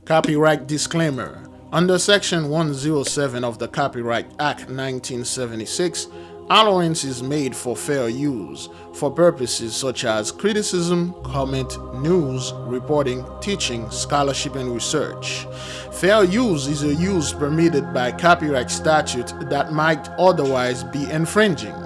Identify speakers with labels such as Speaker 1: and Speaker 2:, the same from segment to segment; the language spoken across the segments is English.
Speaker 1: Copyright disclaimer. Under Section 107 of the Copyright Act 1976, allowance is made for fair use for purposes such as criticism, comment, news, reporting, teaching, scholarship, and research. Fair use is a use permitted by copyright statute that might otherwise be infringing.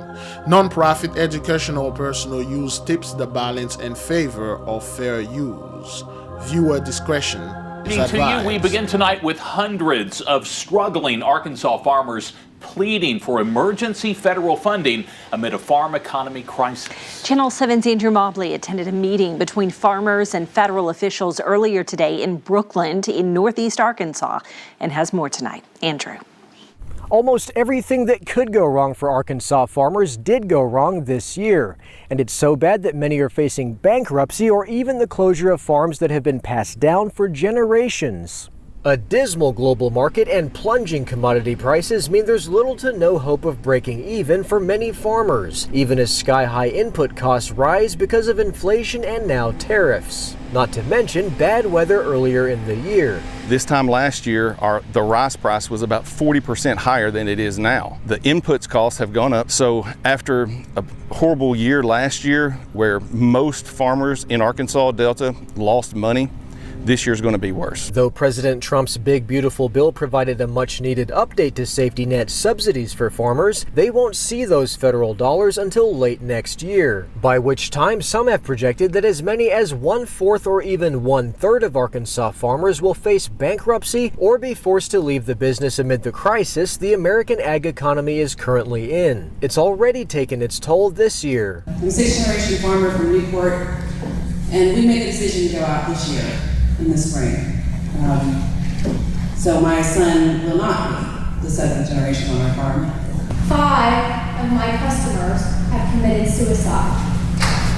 Speaker 1: Non-profit educational or personal use tips the balance in favor of fair use. Viewer discretion is advised.
Speaker 2: To you, we begin tonight with hundreds of struggling Arkansas farmers pleading for emergency federal funding amid a farm economy crisis.
Speaker 3: Channel 7's Andrew Mobley attended a meeting between farmers and federal officials earlier today in Brookland in northeast Arkansas and has more tonight. Andrew.
Speaker 4: Almost everything that could go wrong for Arkansas farmers did go wrong this year. And it's so bad that many are facing bankruptcy or even the closure of farms that have been passed down for generations. A dismal global market and plunging commodity prices mean there's little to no hope of breaking even for many farmers, even as sky-high input costs rise because of inflation and now tariffs. Not to mention bad weather earlier in the year.
Speaker 5: This time last year, the rice price was about 40% higher than it is now. The inputs costs have gone up, so after a horrible year last year where most farmers in Arkansas Delta lost money, this year's going to be worse.
Speaker 4: Though President Trump's big beautiful bill provided a much needed update to safety net subsidies for farmers, they won't see those federal dollars until late next year, by which time some have projected that as many as 1/4 or even 1/3 of Arkansas farmers will face bankruptcy or be forced to leave the business amid the crisis the American ag economy is currently in. It's already taken its toll this year.
Speaker 6: I'm a sixth-generation farmer from Newport, and we made the decision to go out this year. In the spring. So my son will not be the seventh generation on our farm.
Speaker 7: 5 of my customers have committed suicide.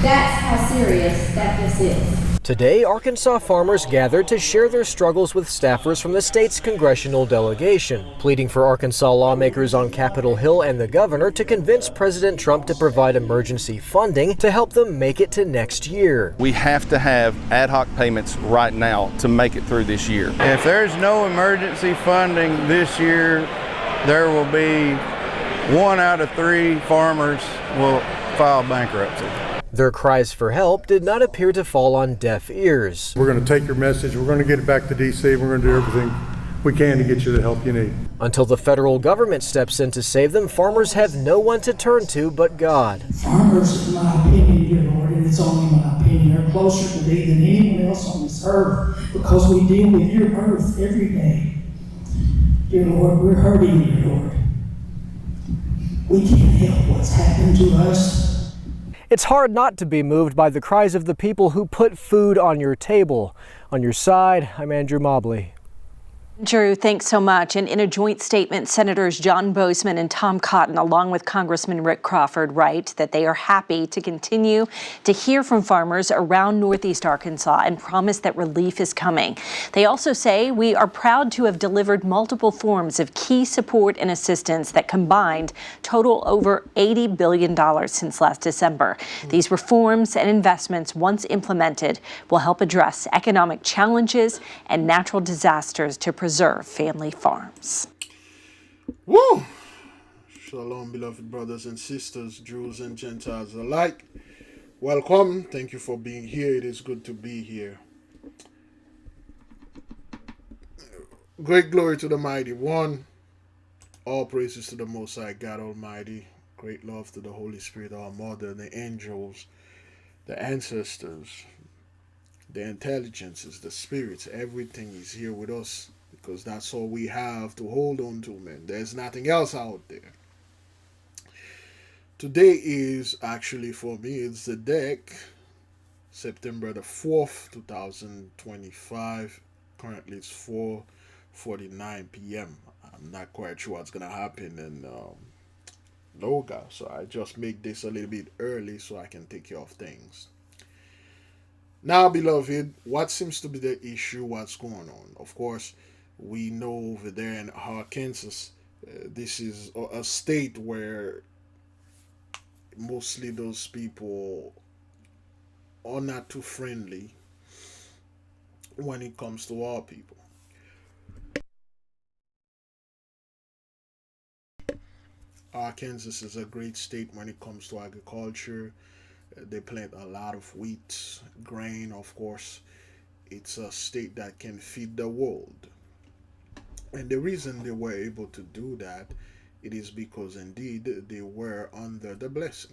Speaker 7: That's how serious that this is.
Speaker 4: Today, Arkansas farmers gathered to share their struggles with staffers from the state's congressional delegation, pleading for Arkansas lawmakers on Capitol Hill and the governor to convince President Trump to provide emergency funding to help them make it to next year.
Speaker 5: We have to have ad hoc payments right now to make it through this year.
Speaker 8: If there's no emergency funding this year, there will be 1 out of 3 farmers will file bankruptcy.
Speaker 4: Their cries for help did not appear to fall on deaf ears.
Speaker 9: We're going to take your message, we're going to get it back to D.C., we're going to do everything we can to get you the help you need.
Speaker 4: Until the federal government steps in to save them, farmers have no one to turn to but God.
Speaker 10: Farmers, in my opinion, dear Lord, and it's only my opinion, are closer to thee than anyone else on this earth because we deal with your earth every day. Dear Lord, we're hurting, dear Lord. We can't help what's happened to us.
Speaker 4: It's hard not to be moved by the cries of the people who put food on your table. On your side, I'm Andrew Mobley.
Speaker 3: Drew, thanks so much. And in a joint statement, Senators John Bozeman and Tom Cotton, along with Congressman Rick Crawford, write that they are happy to continue to hear from farmers around northeast Arkansas and promise that relief is coming. They also say, we are proud to have delivered multiple forms of key support and assistance that combined total over $80 billion since last December. These reforms and investments, once implemented, will help address economic challenges and natural disasters to preserve family farms.
Speaker 1: Woo! Shalom, beloved brothers and sisters, Jews and Gentiles alike. Welcome. Thank you for being here. It is good to be here. Great glory to the Mighty One. All praises to the Most High God Almighty. Great love to the Holy Spirit, our Mother, the angels, the ancestors, the intelligences, the spirits. Everything is here with us. Because that's all we have to hold on to, man. There's nothing else out there. Today is actually, for me, it's the deck. September the 4th, 2025. Currently it's 4:49 p.m. I'm not quite sure what's going to happen in Loga. So I just make this a little bit early so I can take care of things. Now, beloved, what seems to be the issue? What's going on? Of course, we know over there in Arkansas, this is a state where mostly those people are not too friendly when it comes to our people. Arkansas is a great state when it comes to agriculture. They plant a lot of wheat, grain, of course. It's a state that can feed the world. And the reason they were able to do that, it is because indeed they were under the blessing.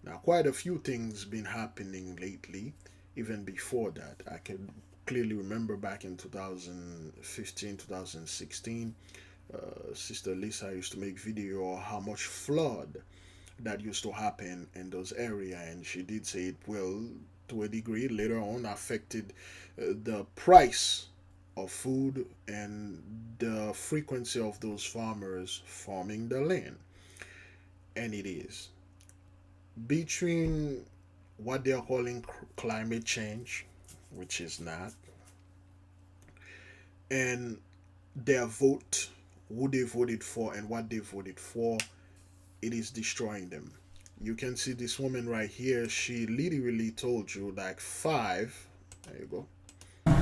Speaker 1: Now, quite a few things been happening lately. Even before that, I can clearly remember back in 2015, 2016, Sister Lisa used to make video on how much flood that used to happen in those areas, and she did say it will, to a degree, later on affected the price of food and the frequency of those farmers farming the land. And it is between what they are calling climate change, which is not, and their vote, who they voted for and what they voted for, it is destroying them. You can see this woman right here, she literally told you like there you go.
Speaker 7: 5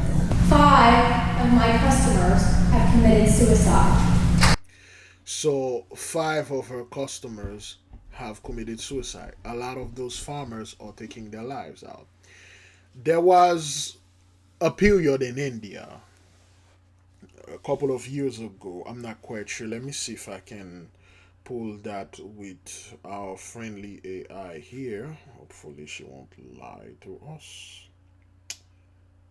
Speaker 7: of my customers have committed suicide.
Speaker 1: So 5 of her customers have committed suicide. A lot of those farmers are taking their lives out. There was a period in India a couple of years ago. I'm not quite sure. Let me see if I can pull that with our friendly AI here. Hopefully she won't lie to us.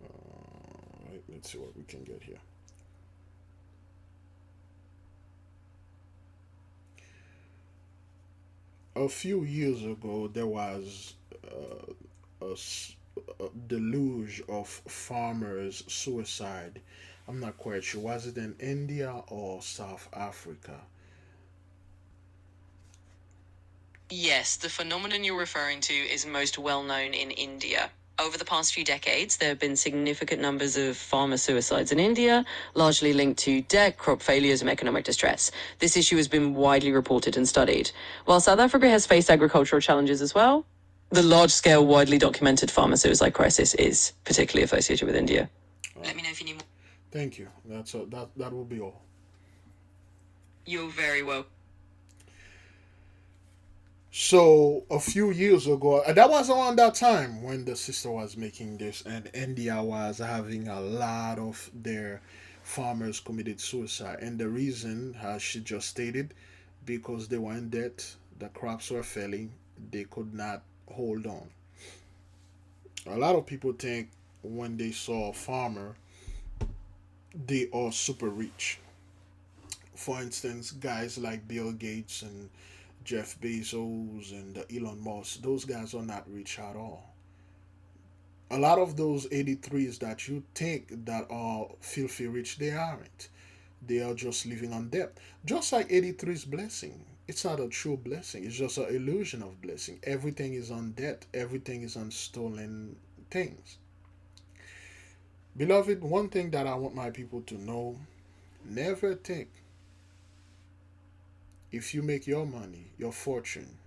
Speaker 1: Right, let's see what we can get here. A few years ago, there was a deluge of farmers' suicide. I'm not quite sure. Was it in India or South Africa?
Speaker 11: Yes, the phenomenon you're referring to is most well known in India. Over the past few decades, there have been significant numbers of farmer suicides in India, largely linked to debt, crop failures, and economic distress. This issue has been widely reported and studied. While South Africa has faced agricultural challenges as well, the large-scale, widely documented farmer suicide crisis is particularly associated with India. Let me know if you need more.
Speaker 1: Thank you. That will be all.
Speaker 11: You're very welcome.
Speaker 1: So a few years ago, that was around that time when the sister was making this, and India was having a lot of their farmers committed suicide. And the reason, as she just stated, because they were in debt, the crops were failing, they could not hold on. A lot of people think when they saw a farmer, they are super rich. For instance, guys like Bill Gates and Jeff Bezos and Elon Musk, those guys are not rich at all. A lot of those 83's that you think that are filthy rich, they aren't. They are just living on debt. Just like 83's blessing. It's not a true blessing. It's just an illusion of blessing. Everything is on debt. Everything is on stolen things. Beloved, one thing that I want my people to know, never think if you make your money, your fortune,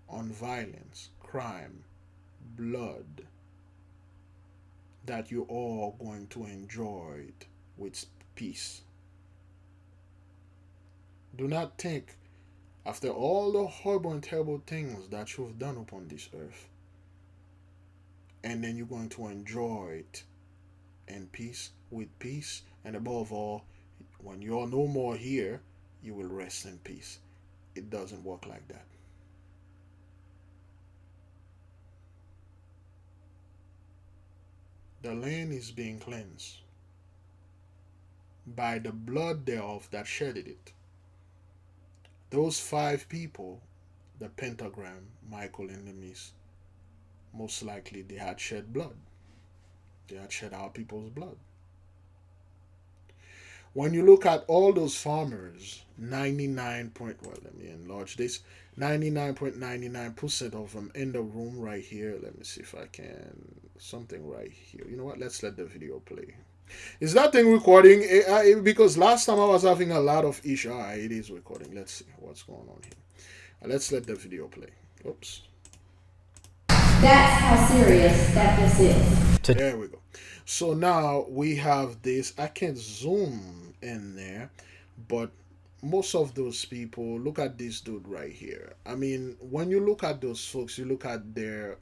Speaker 1: on violence, crime, blood, that you are going to enjoy it with peace. Do not think, after all the horrible and terrible things that you've done upon this earth, and then you're going to enjoy it in peace, with peace, and above all, when you're no more here, you will rest in peace. It doesn't work like that. The land is being cleansed by the blood thereof that shedded it. Those 5 people, the pentagram, Michael and the Miss, most likely they had shed blood. They had shed our people's blood. When you look at all those farmers, 99.99% of them in the room right here. Let me see if I can, something right here. You know what? Let's let the video play. Is that thing recording? Because last time I was having a lot of issues. It is recording. Let's see what's going on here. Let's let the video play. Oops.
Speaker 7: That's how serious that this is.
Speaker 1: There we go. So now we have this. I can't zoom in there, but most of those people, look at this dude right here. I mean, when you look at those folks, you look at their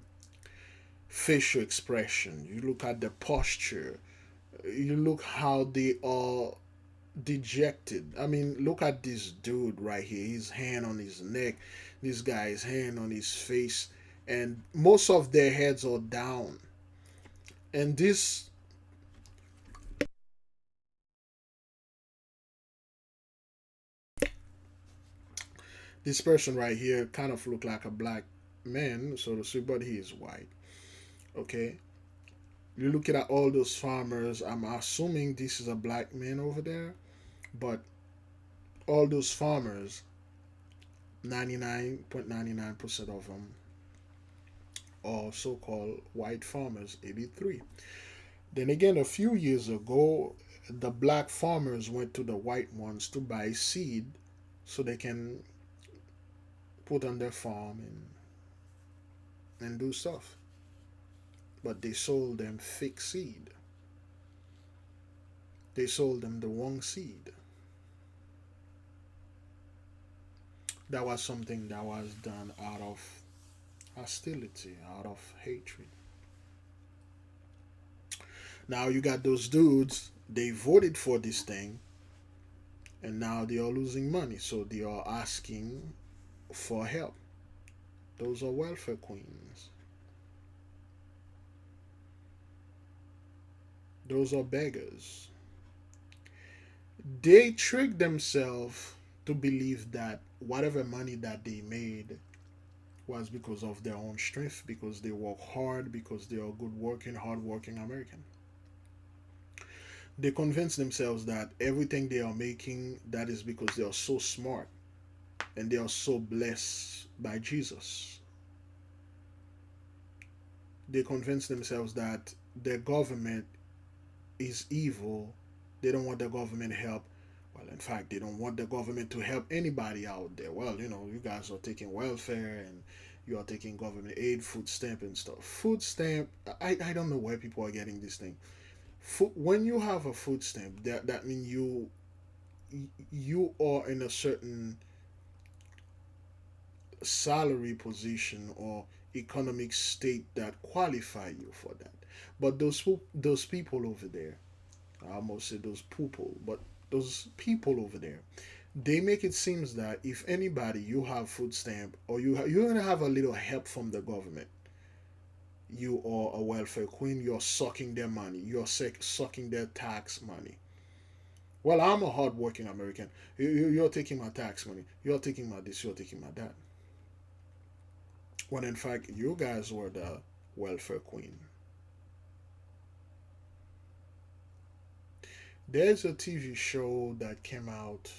Speaker 1: facial expression, you look at the posture, you look how they are dejected. I mean, look at this dude right here. His hand on his neck, this guy's hand on his face, and most of their heads are down. And this person right here kind of look like a black man, so to speak, but he is white. Okay, you're looking at all those farmers. I'm assuming this is a black man over there, but all those farmers, 99.99% of them are so-called white farmers, 83. Then again, a few years ago, the black farmers went to the white ones to buy seed so they can put on their farm and do stuff. But they sold them fake seed. They sold them the wrong seed. That was something that was done out of hostility, out of hatred. Now you got those dudes, they voted for this thing, and now they are losing money, so they are asking for help. Those are welfare queens. Those are beggars. They trick themselves to believe that whatever money that they made was because of their own strength, because they work hard, because they are good working, hard working American. They convince themselves that everything they are making, that is because they are so smart and they are so blessed by Jesus. They convince themselves that their government is evil. They don't want the government help. Well, in fact, they don't want the government to help anybody out there. Well, you guys are taking welfare and you are taking government aid, food stamp and stuff. Food stamp, I don't know where people are getting this thing. When you have a food stamp, that means you are in a certain salary position or economic state that qualify you for that. But those people over there, I almost say those people, but those people over there, they make it seems that if anybody you have food stamp or you're gonna have a little help from the government, you are a welfare queen. You're sucking their money. You're sucking their tax money. Well, I'm a hardworking American. You're taking my tax money. You're taking my this. You're taking my that. When in fact, you guys were the welfare queen. There's a TV show that came out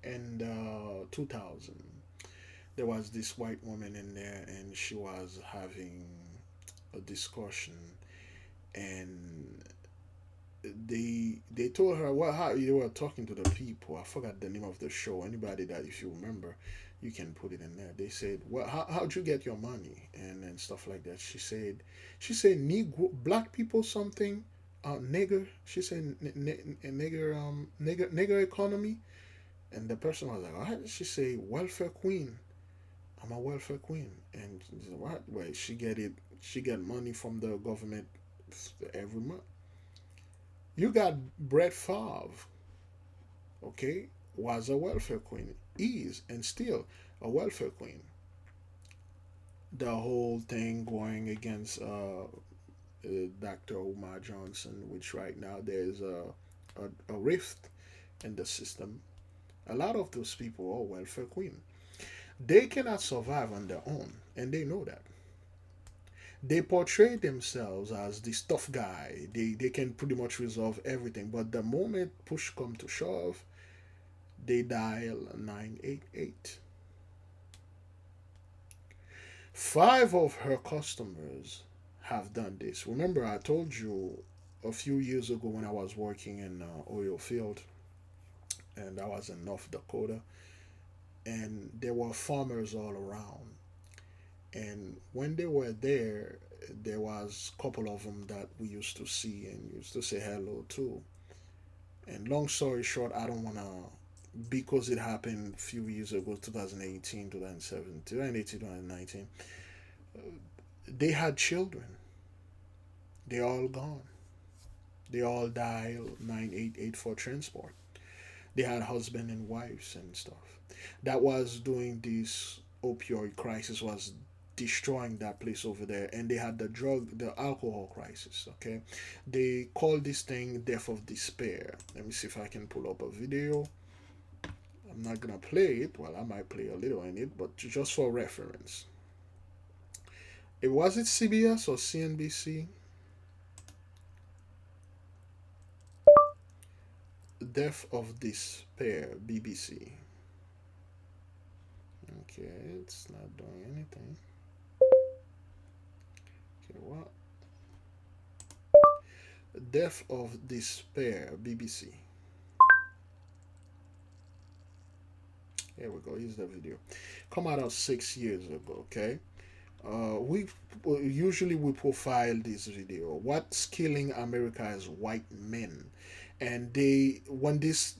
Speaker 1: in 2000. There was this white woman in there, and she was having a discussion, and they told her, well, how you were talking to the people. I forgot the name of the show. Anybody that, if you remember, you can put it in there. They said, well, how'd you get your money and stuff like that. She said Negro, black people something, nigger. She said nigger economy, and the person was like, what? She said welfare queen. I'm a welfare queen, and what? Well, she get it. She get money from the government every month. You got Brett Favre, okay, was a welfare queen, is and still a welfare queen. The whole thing going against Dr. Umar Johnson, which right now there's a rift in the system. A lot of those people are welfare queen. They cannot survive on their own, and they know that. They portray themselves as this tough guy. They can pretty much resolve everything, but the moment push come to shove, they dial 988. 5 of her customers have done this. Remember, I told you a few years ago when I was working in oil field, and I was in North Dakota, and there were farmers all around. And when they were there, there was a couple of them that we used to see and used to say hello to. And long story short, I don't want to because it happened a few years ago, 2018, 2017, 2018, 2019. They had children. They all gone. They all dial 9884 transport. They had husband and wives and stuff. That was during this opioid crisis, was destroying that place over there, and they had the alcohol crisis. Okay, they call this thing death of despair. Let me see if I can pull up a video. I'm not gonna play it. Well, I might play a little in it, but just for reference. Was it CBS or CNBC? Death of Despair, BBC. Okay, it's not doing anything. Okay, what? Death of Despair, BBC. Here we go. Here's the video. Come out of 6 years ago. Okay. We usually profile this video. What's killing America is white men, and when this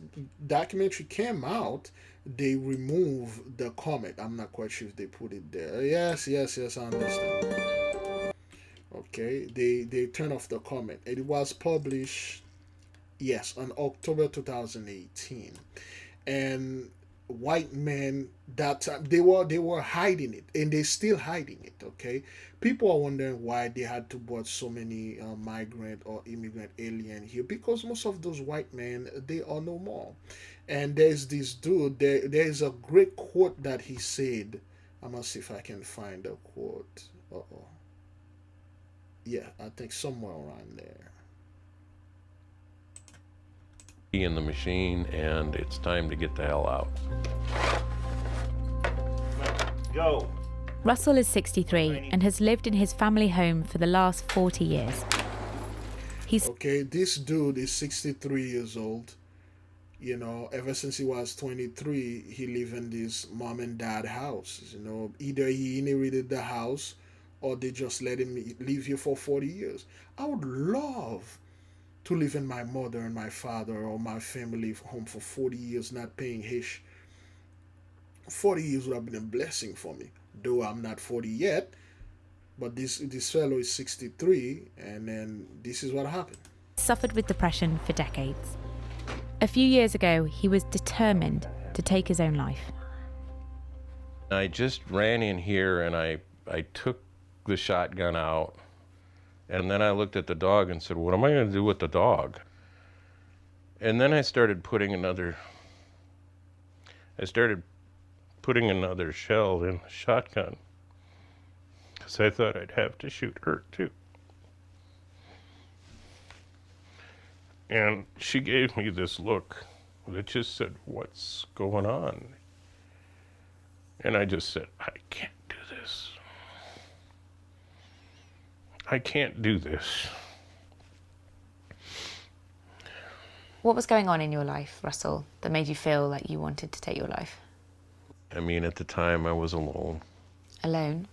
Speaker 1: documentary came out, they removed the comment. I'm not quite sure if they put it there. Yes, I understand. Okay, they turn off the comment. It was published, yes, on October 2018, and white men that time they were hiding it, and they're still hiding it. Okay, people are wondering why they had to brought so many migrant or immigrant alien here, because most of those white men, they are no more. And there's this dude, there's a great quote that he said. I'm gonna see if I can find a quote. Yeah, I think somewhere around there.
Speaker 12: In the machine, and it's time to get the hell out.
Speaker 13: Go. Russell is 63 and has lived in his family home for the last 40 years.
Speaker 1: Okay, this dude is 63 years old. You know, ever since he was 23, he lived in this mom and dad house. You know, either he inherited the house or they just let him live here for 40 years. I would love to live in my mother and my father or my family home for 40 years, not paying hish. 40 years would have been a blessing for me, though I'm not 40 yet. But this fellow is 63, and then this is what happened.
Speaker 13: Suffered with depression for decades. A few years ago, he was determined to take his own life.
Speaker 12: I just ran in here and I took the shotgun out, and then I looked at the dog and said, what am I going to do with the dog? And then I started putting another shell in the shotgun, because I thought I'd have to shoot her too. And she gave me this look that just said, what's going on? And I just said, I can't do this. I can't do this.
Speaker 13: What was going on in your life, Russell, that made you feel like you wanted to take your life?
Speaker 12: I mean, at the time I was alone.
Speaker 13: Alone?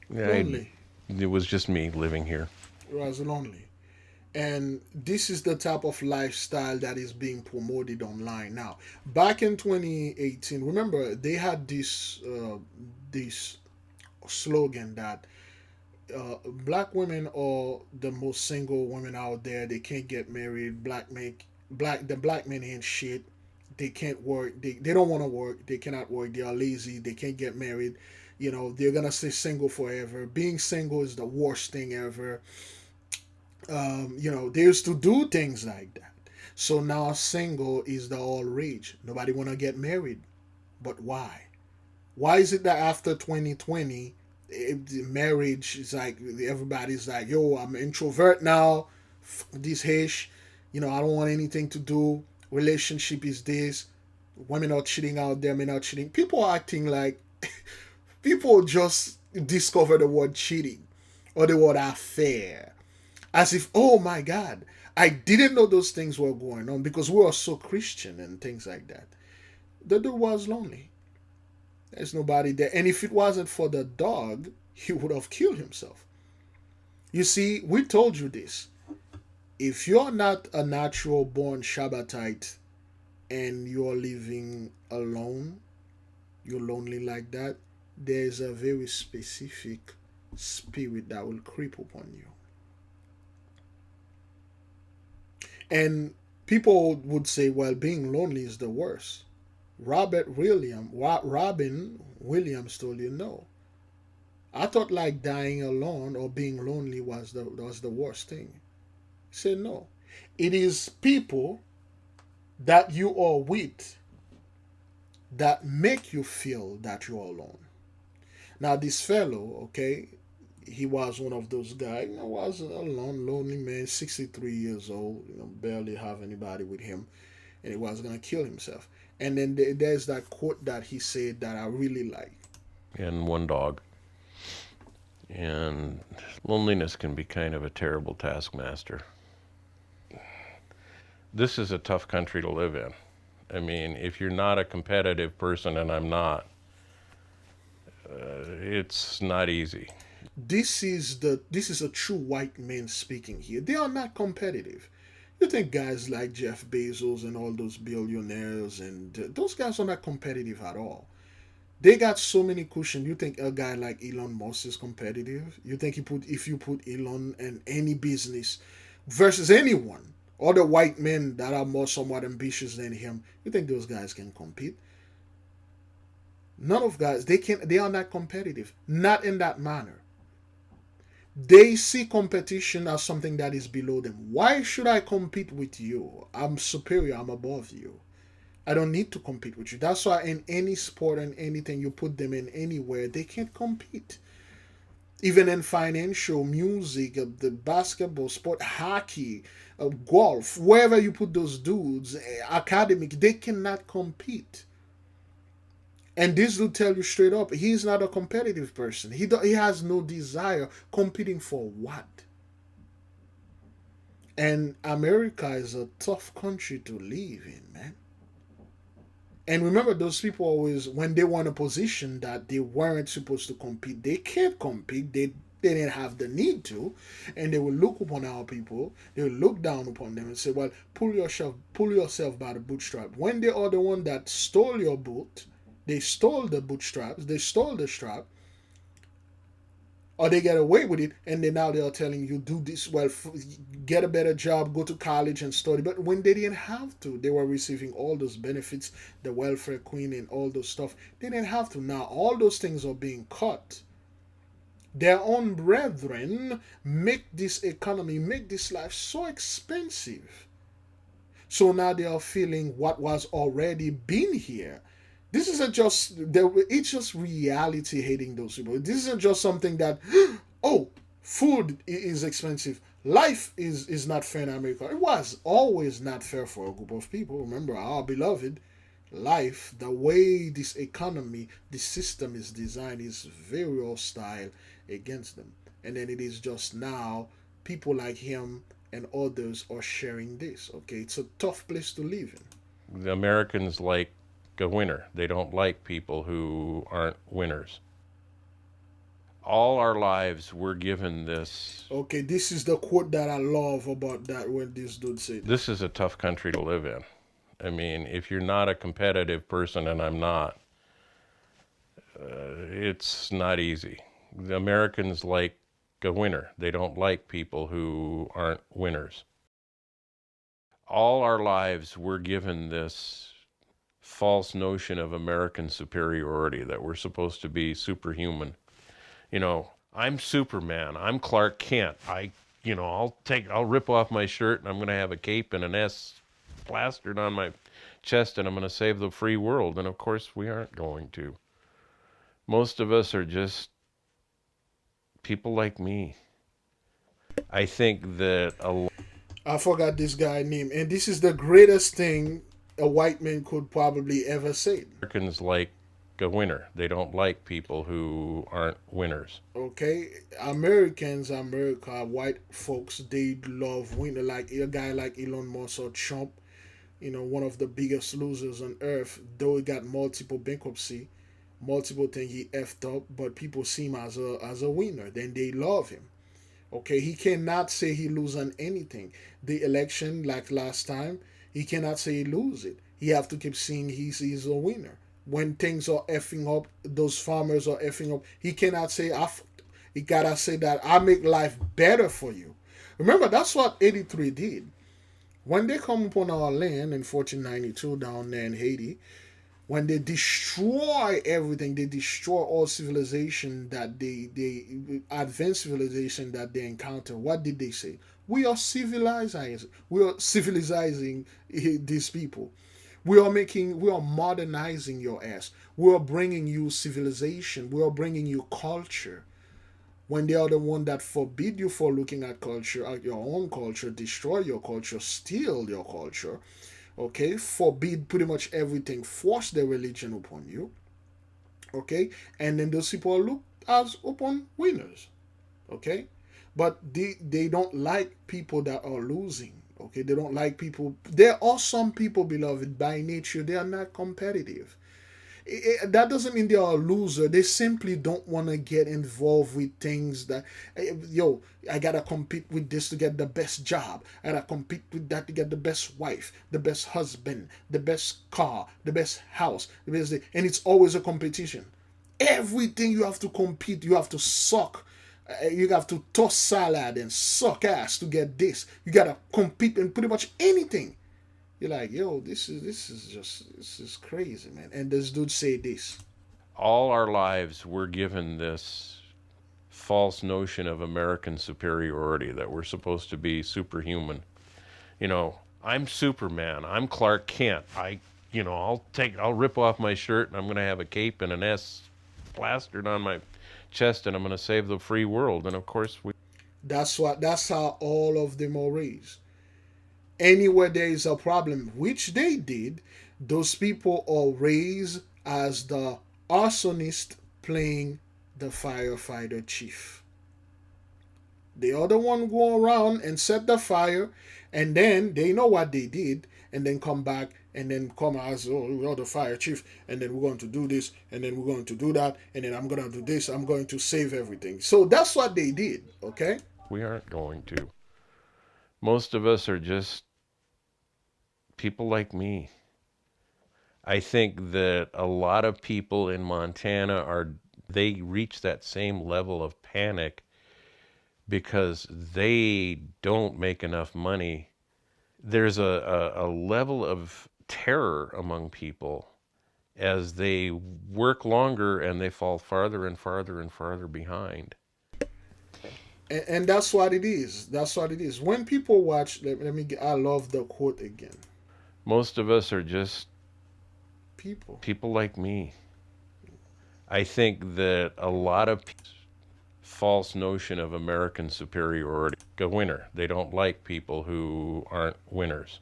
Speaker 12: Yeah,
Speaker 1: Lonely.
Speaker 12: It was just me living here.
Speaker 1: I was lonely. And this is the type of lifestyle that is being promoted online now. Back in 2018, remember, they had this slogan that black women are the most single women out there. They can't get married. The black men ain't shit. They can't work. They don't want to work. They cannot work. They are lazy. They can't get married. You know, they're gonna stay single forever. Being single is the worst thing ever. You know, they used to do things like that. So now single is the all rage. Nobody want to get married. But why? Why is it that after 2020, marriage is like, everybody's like, yo, I'm an introvert now. This hish. You know, I don't want anything to do. Relationship is this. Women are cheating out there, men are cheating. People are acting like people just discover the word cheating or the word affair. As if, oh my God, I didn't know those things were going on because we are so Christian and things like that. The dude was lonely. There's nobody there. And if it wasn't for the dog, he would have killed himself. You see, we told you this. If you're not a natural born Shabbatite, and you're living alone, you're lonely like that, there's a very specific spirit that will creep upon you. And people would say, well, being lonely is the worst. Robin Williams told you no. I thought like dying alone or being lonely was the worst thing. He said no. It is people that you are with that make you feel that you're alone. Now this fellow, okay, he was one of those guys. Was a lonely man, 63 years old. Barely have anybody with him, and he was gonna kill himself. And then there's that quote that he said that I really like.
Speaker 12: And one dog. And loneliness can be kind of a terrible taskmaster. This is a tough country to live in. I mean, if you're not a competitive person, and I'm not, it's not easy.
Speaker 1: This is a true white man speaking here. They are not competitive. You think guys like Jeff Bezos and all those billionaires and those guys are not competitive at all. They got so many cushions. You think a guy like Elon Musk is competitive? You think if you put Elon in any business versus anyone, other white men that are more somewhat ambitious than him, you think those guys can compete? None of guys, they are not competitive. Not in that manner. They see competition as something that is below them. Why should I compete with you? I'm superior, I'm above you. I don't need to compete with you. That's why in any sport and anything you put them in anywhere, they can't compete. Even in financial, music, the basketball, sport, hockey, golf, wherever you put those dudes, academic, they cannot compete. And this will tell you straight up, he's not a competitive person. He has no desire. Competing for what? And America is a tough country to live in, man. And remember, those people always, when they want a position that they weren't supposed to compete, they can't compete. They didn't have the need to. And they will look upon our people. They will look down upon them and say, well, pull yourself by the bootstrap. When they are the one that stole your boot, they stole the bootstraps, they stole the strap, or they get away with it, and then now they are telling you, do this, well, get a better job, go to college and study. But when they didn't have to, they were receiving all those benefits, the welfare queen and all those stuff. They didn't have to. Now all those things are being cut. Their own brethren make this economy, make this life so expensive. So now they are feeling what was already been here. This isn't just, it's just reality hating those people. This isn't just something that, oh, food is expensive. Life is not fair in America. It was always not fair for a group of people. Remember, our beloved life, the way this economy, this system is designed is very hostile against them. And then it is just now, people like him and others are sharing this. Okay, it's a tough place to live in.
Speaker 12: The Americans like a winner. They don't like people who aren't winners. All our lives we're given this.
Speaker 1: Okay, this is the quote that I love about that when this dude said.
Speaker 12: This is a tough country to live in. I mean, if you're not a competitive person, and I'm not, it's not easy. The Americans like a winner. They don't like people who aren't winners. All our lives we're given this false notion of American superiority, that we're supposed to be superhuman. You know, I'm Superman, I'm Clark Kent. I'll rip off my shirt and I'm going to have a cape and an S plastered on my chest and I'm going to save the free world. And of course we aren't going to. Most of us are just people like me. I think that
Speaker 1: I forgot this guy's name, and this is the greatest thing a white man could probably ever say.
Speaker 12: Americans like a winner. They don't like people who aren't winners.
Speaker 1: Okay, America, white folks, they love winner. Like a guy like Elon Musk or Trump, one of the biggest losers on earth. Though he got multiple bankruptcy, multiple things he effed up, but people see him as a winner. Then they love him. Okay, he cannot say he lose on anything. The election, like last time, he cannot say he lose it. He have to keep seeing he's a winner. When things are effing up, those farmers are effing up, he cannot say he gotta say that I make life better for you. Remember, that's what 83 did. When they come upon our land in 1492 down there in Haiti, when they destroy everything, they destroy all civilization that they advanced civilization that they encounter. What did they say? We are civilizing. We are civilizing these people. We are modernizing your ass. We are bringing you civilization. We are bringing you culture. When they are the one that forbid you for looking at culture, at your own culture, destroy your culture, steal your culture, okay, forbid pretty much everything, force their religion upon you, okay, and then those people are looked as upon winners, okay, but they don't like people that are losing, okay, they don't like people. There are some people, beloved, by nature they are not competitive. That doesn't mean they are a loser. They simply don't want to get involved with things that, yo, I gotta compete with this to get the best job. I gotta compete with that to get the best wife, the best husband, the best car, the best house, the best, and it's always a competition. Everything you have to compete. You have to suck. You have to toss salad and suck ass to get this. You gotta compete in pretty much anything. You're like, yo, this is crazy, man. And this dude say this.
Speaker 12: All our lives we're given this false notion of American superiority, that we're supposed to be superhuman. You know, I'm Superman. I'm Clark Kent. I'll rip off my shirt and I'm going to have a cape and an S plastered on my chest and I'm going to save the free world. And of course
Speaker 1: that's how all of them are raised. Anywhere there is a problem, which they did, those people are raised as the arsonist playing the firefighter chief. They are the one go around and set the fire, and then they know what they did, and then come back and then come as, oh, we are the fire chief, and then we're going to do this, and then we're going to do that, and then I'm going to do this, I'm going to save everything. So that's what they did, okay?
Speaker 12: We aren't going to. Most of us are just people like me. I think that a lot of people in Montana they reach that same level of panic because they don't make enough money. There's a level of terror among people as they work longer and they fall farther and farther and farther behind.
Speaker 1: And that's what it is. That's what it is. When people watch, I love the quote again.
Speaker 12: Most of us are just
Speaker 1: people
Speaker 12: like me. I think that a lot of false notion of American superiority. A winner. They don't like people who aren't winners.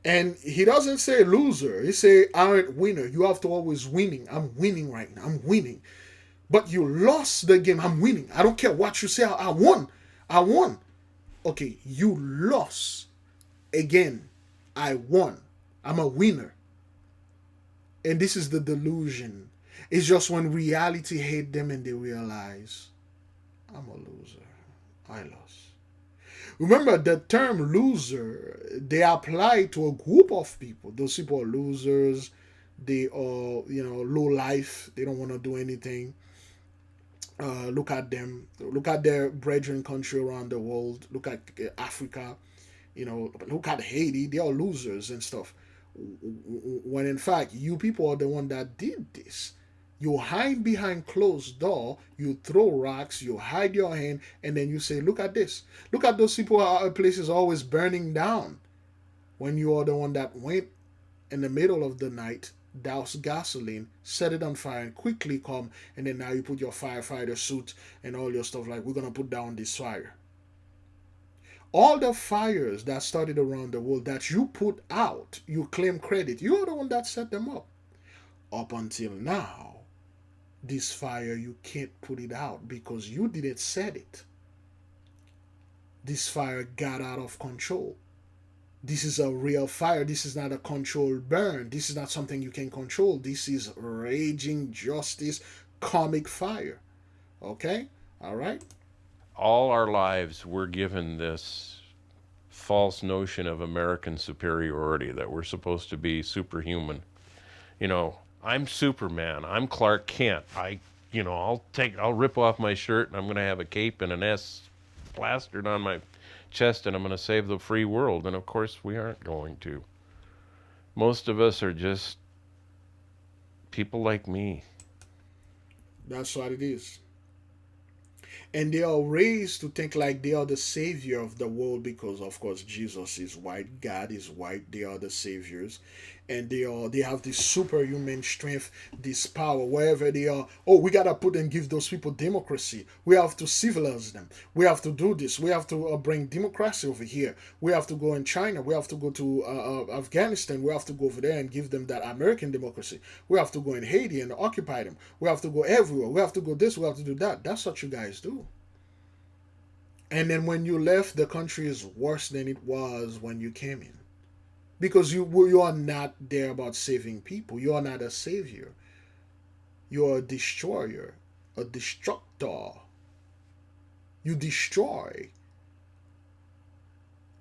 Speaker 1: And he doesn't say loser. He say aren't winner. You have to always winning. I'm winning right now. I'm winning. But you lost the game. I'm winning. I don't care what you say. I won. I won. Okay, you lost. Again, I won. I'm a winner. And this is the delusion. It's just when reality hit them and they realize, I'm a loser. I lost. Remember, the term loser, they apply to a group of people. Those people are losers. They are, low life. They don't want to do anything. Look at them. Look at their brethren country around the world. Look at Africa. Look at Haiti. They are losers and stuff. When in fact, you people are the one that did this. You hide behind closed door, you throw rocks, you hide your hand, and then you say, look at this. Look at those people, places always burning down. When you are the one that went in the middle of the night, douse gasoline, set it on fire, and quickly come, and then now you put your firefighter suit and all your stuff like, we're going to put down this fire. All the fires that started around the world that you put out, you claim credit. You are the one that set them up. Up until now, this fire, you can't put it out because you didn't set it. This fire got out of control. This is a real fire. This is not a controlled burn. This is not something you can control. This is raging justice, comic fire. Okay? All right?
Speaker 12: All our lives we're given this false notion of American superiority, that we're supposed to be superhuman. You know, I'm Superman, I'm Clark Kent, I'll rip off my shirt and I'm going to have a cape and an S plastered on my chest and I'm going to save the free world. And of course we aren't going to. Most of us are just people like me.
Speaker 1: That's what it is. And they are raised to think like they are the savior of the world because, of course, Jesus is white, God is white, they are the saviors, and they have this superhuman strength, this power wherever they are. Oh, we gotta put and give those people democracy. We have to civilize them. We have to do this. We have to bring democracy over here. We have to go in China. We have to go to Afghanistan. We have to go over there and give them that American democracy. We have to go in Haiti and occupy them. We have to go everywhere. We have to go this. We have to do that. That's what you guys do. And then when you left, the country is worse than it was when you came in. Because you are not there about saving people. You are not a savior. You are a destroyer, a destructor. You destroy.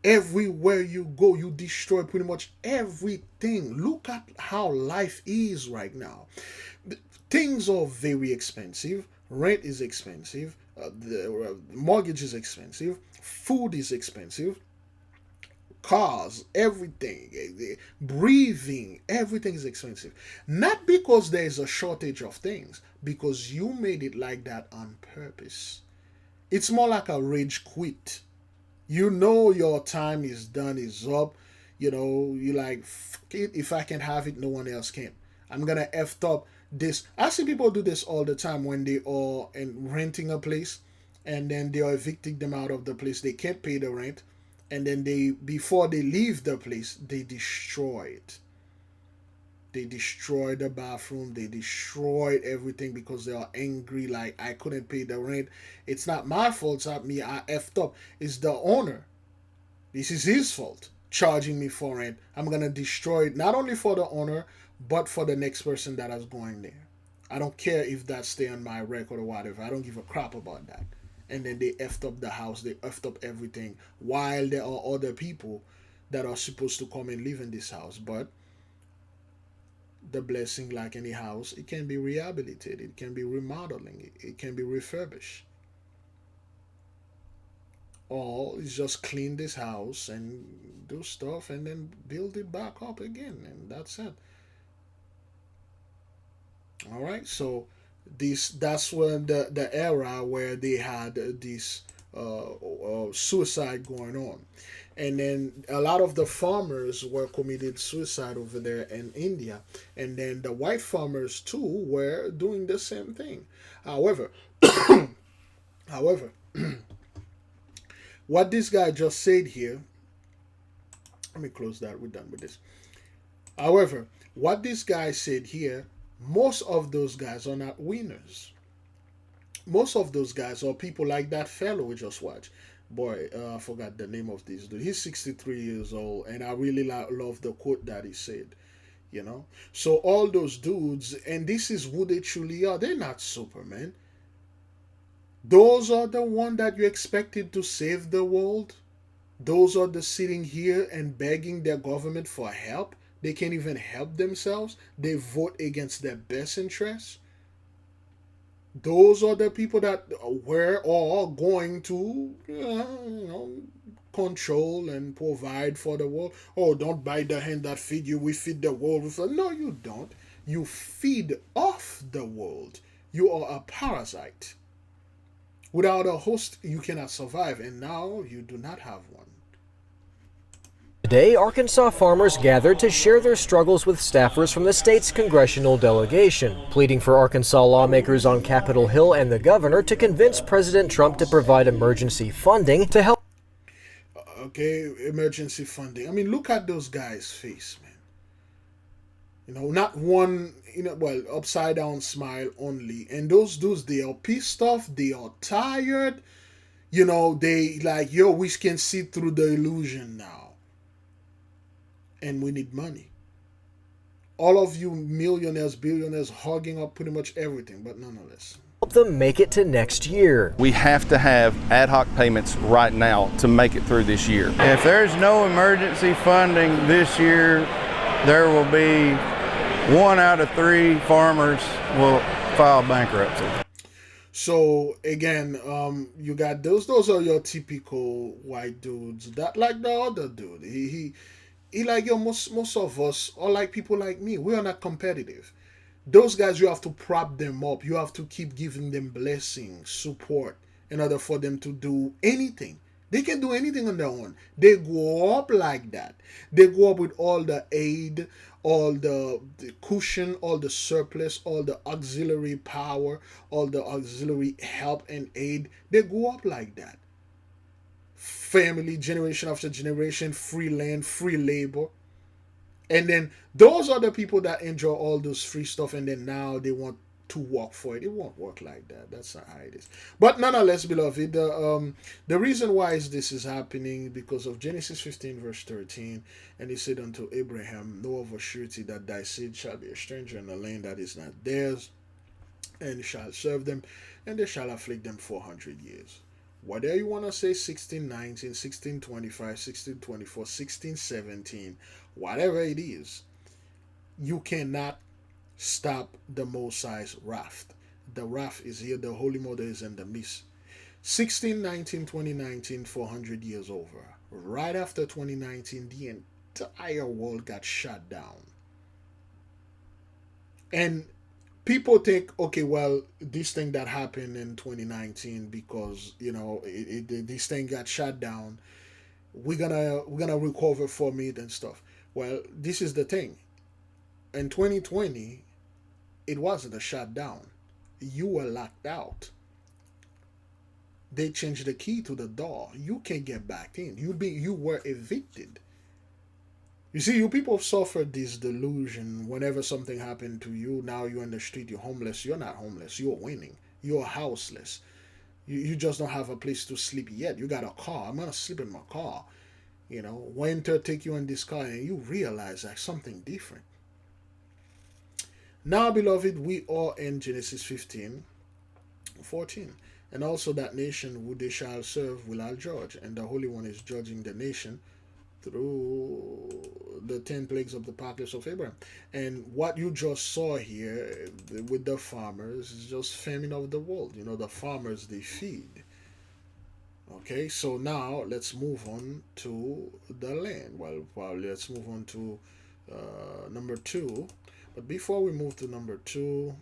Speaker 1: Everywhere you go, you destroy pretty much everything. Look at how life is right now. Things are very expensive. Rent is expensive. The mortgage is expensive. Food is expensive. Cars, everything, breathing, everything is expensive. Not because there is a shortage of things, because you made it like that on purpose. It's more like a rage quit. You know your time is done, is up. You know, you like, fuck it, if I can have it, no one else can. I'm gonna F up this. I see people do this all the time when they are renting a place and then they are evicting them out of the place. They can't pay the rent. And then before they leave the place, they destroy it. They destroy the bathroom. They destroyed everything because they are angry. Like, I couldn't pay the rent. It's not my fault. It's not me. I effed up. It's the owner. This is his fault. Charging me for rent. I'm going to destroy it. Not only for the owner, but for the next person that is going there. I don't care if that stay on my record or whatever. I don't give a crap about that. And then they effed up the house, they effed up everything, while there are other people that are supposed to come and live in this house. But the blessing, like any house, it can be rehabilitated, it can be remodeling, it can be refurbished. Or it's just clean this house and do stuff and then build it back up again, and that's it. All right, so that's when the era where they had this suicide going on, and then a lot of the farmers were committed suicide over there in India, and then the white farmers too were doing the same thing. However, what this guy just said here, let me close that, we're done with this. However, what this guy said here, most of those guys are not winners. Most of those guys are people like that fellow we just watched. Boy, I forgot the name of this dude. He's 63 years old, and I really love the quote that he said. You know? So all those dudes, and this is who they truly are. They're not Superman. Those are the one that you expected to save the world. Those are the sitting here and begging their government for help. They can't even help themselves. They vote against their best interests. Those are the people that we're all going to, control and provide for the world. Oh, don't bite the hand that feed you. We feed the world. No, you don't. You feed off the world. You are a parasite. Without a host, you cannot survive. And now you do not have one.
Speaker 4: Today, Arkansas farmers gathered to share their struggles with staffers from the state's congressional delegation, pleading for Arkansas lawmakers on Capitol Hill and the governor to convince President Trump to provide emergency funding to help.
Speaker 1: Okay, emergency funding. I mean, look at those guys' face, man. You know, not one, upside down smile only. And those dudes, they are pissed off, they are tired. They like, we can see through the illusion now. And we need money. All of you millionaires, billionaires, hogging up pretty much everything, but nonetheless.
Speaker 4: help them make it to next year.
Speaker 5: We have to have ad hoc payments right now to make it through this year.
Speaker 8: If there's no emergency funding this year, there will be 1 out of 3 farmers will file bankruptcy.
Speaker 1: So again, you got those are your typical white dudes that like the other dude. He like most of us, or like people like me, we are not competitive. Those guys, you have to prop them up. You have to keep giving them blessings, support, in order for them to do anything. They can do anything on their own. They grow up like that. They grow up with all the aid, all the cushion, all the surplus, all the auxiliary power, all the auxiliary help and aid. They grow up like that. Family, generation after generation, free land, free labor. And then those are the people that enjoy all those free stuff, and then now they want to work for it. It won't work like that. That's not how it is. But nonetheless, beloved, the reason why this is happening because of Genesis 15 verse 13, and he said unto Abraham, know of a surety that thy seed shall be a stranger in a land that is not theirs, and shall serve them, and they shall afflict them 400 years. Whatever you want to say, 1619, 1625, 1624, 1617, whatever it is, you cannot stop the Most High's wrath. The wrath is here. The Holy Mother is in the midst. 1619, 2019, 400 years over. Right after 2019, the entire world got shut down. And people think, okay, well, this thing that happened in 2019 because, this thing got shut down, we're gonna recover from it and stuff. Well, this is the thing. In 2020, it wasn't a shutdown. You were locked out. They changed the key to the door. You can't get back in. You were evicted. You see, you people suffer this delusion whenever something happened to you. Now you're on the street, you're homeless. You're not homeless. You're winning. You're houseless. You just don't have a place to sleep yet. You got a car. I'm going to sleep in my car. Winter take you in this car and you realize that something different. Now, beloved, we are in Genesis 15, 14. And also that nation who they shall serve will I judge. And the Holy One is judging the nation through the 10 plagues of the partners of Abraham. And what you just saw here with the farmers is just famine of the world. The farmers, they feed. Okay, so now let's move on to the land. Well, let's move on to number 2. But before we move to number 2,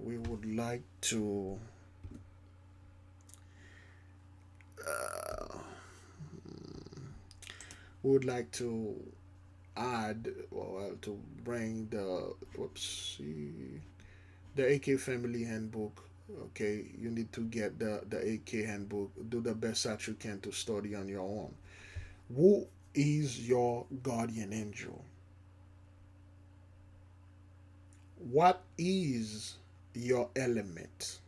Speaker 1: we would like to add, to bring the AK Family Handbook. Okay, you need to get the AK Handbook. Do the best that you can to study on your own. Who is your guardian angel? What is your element?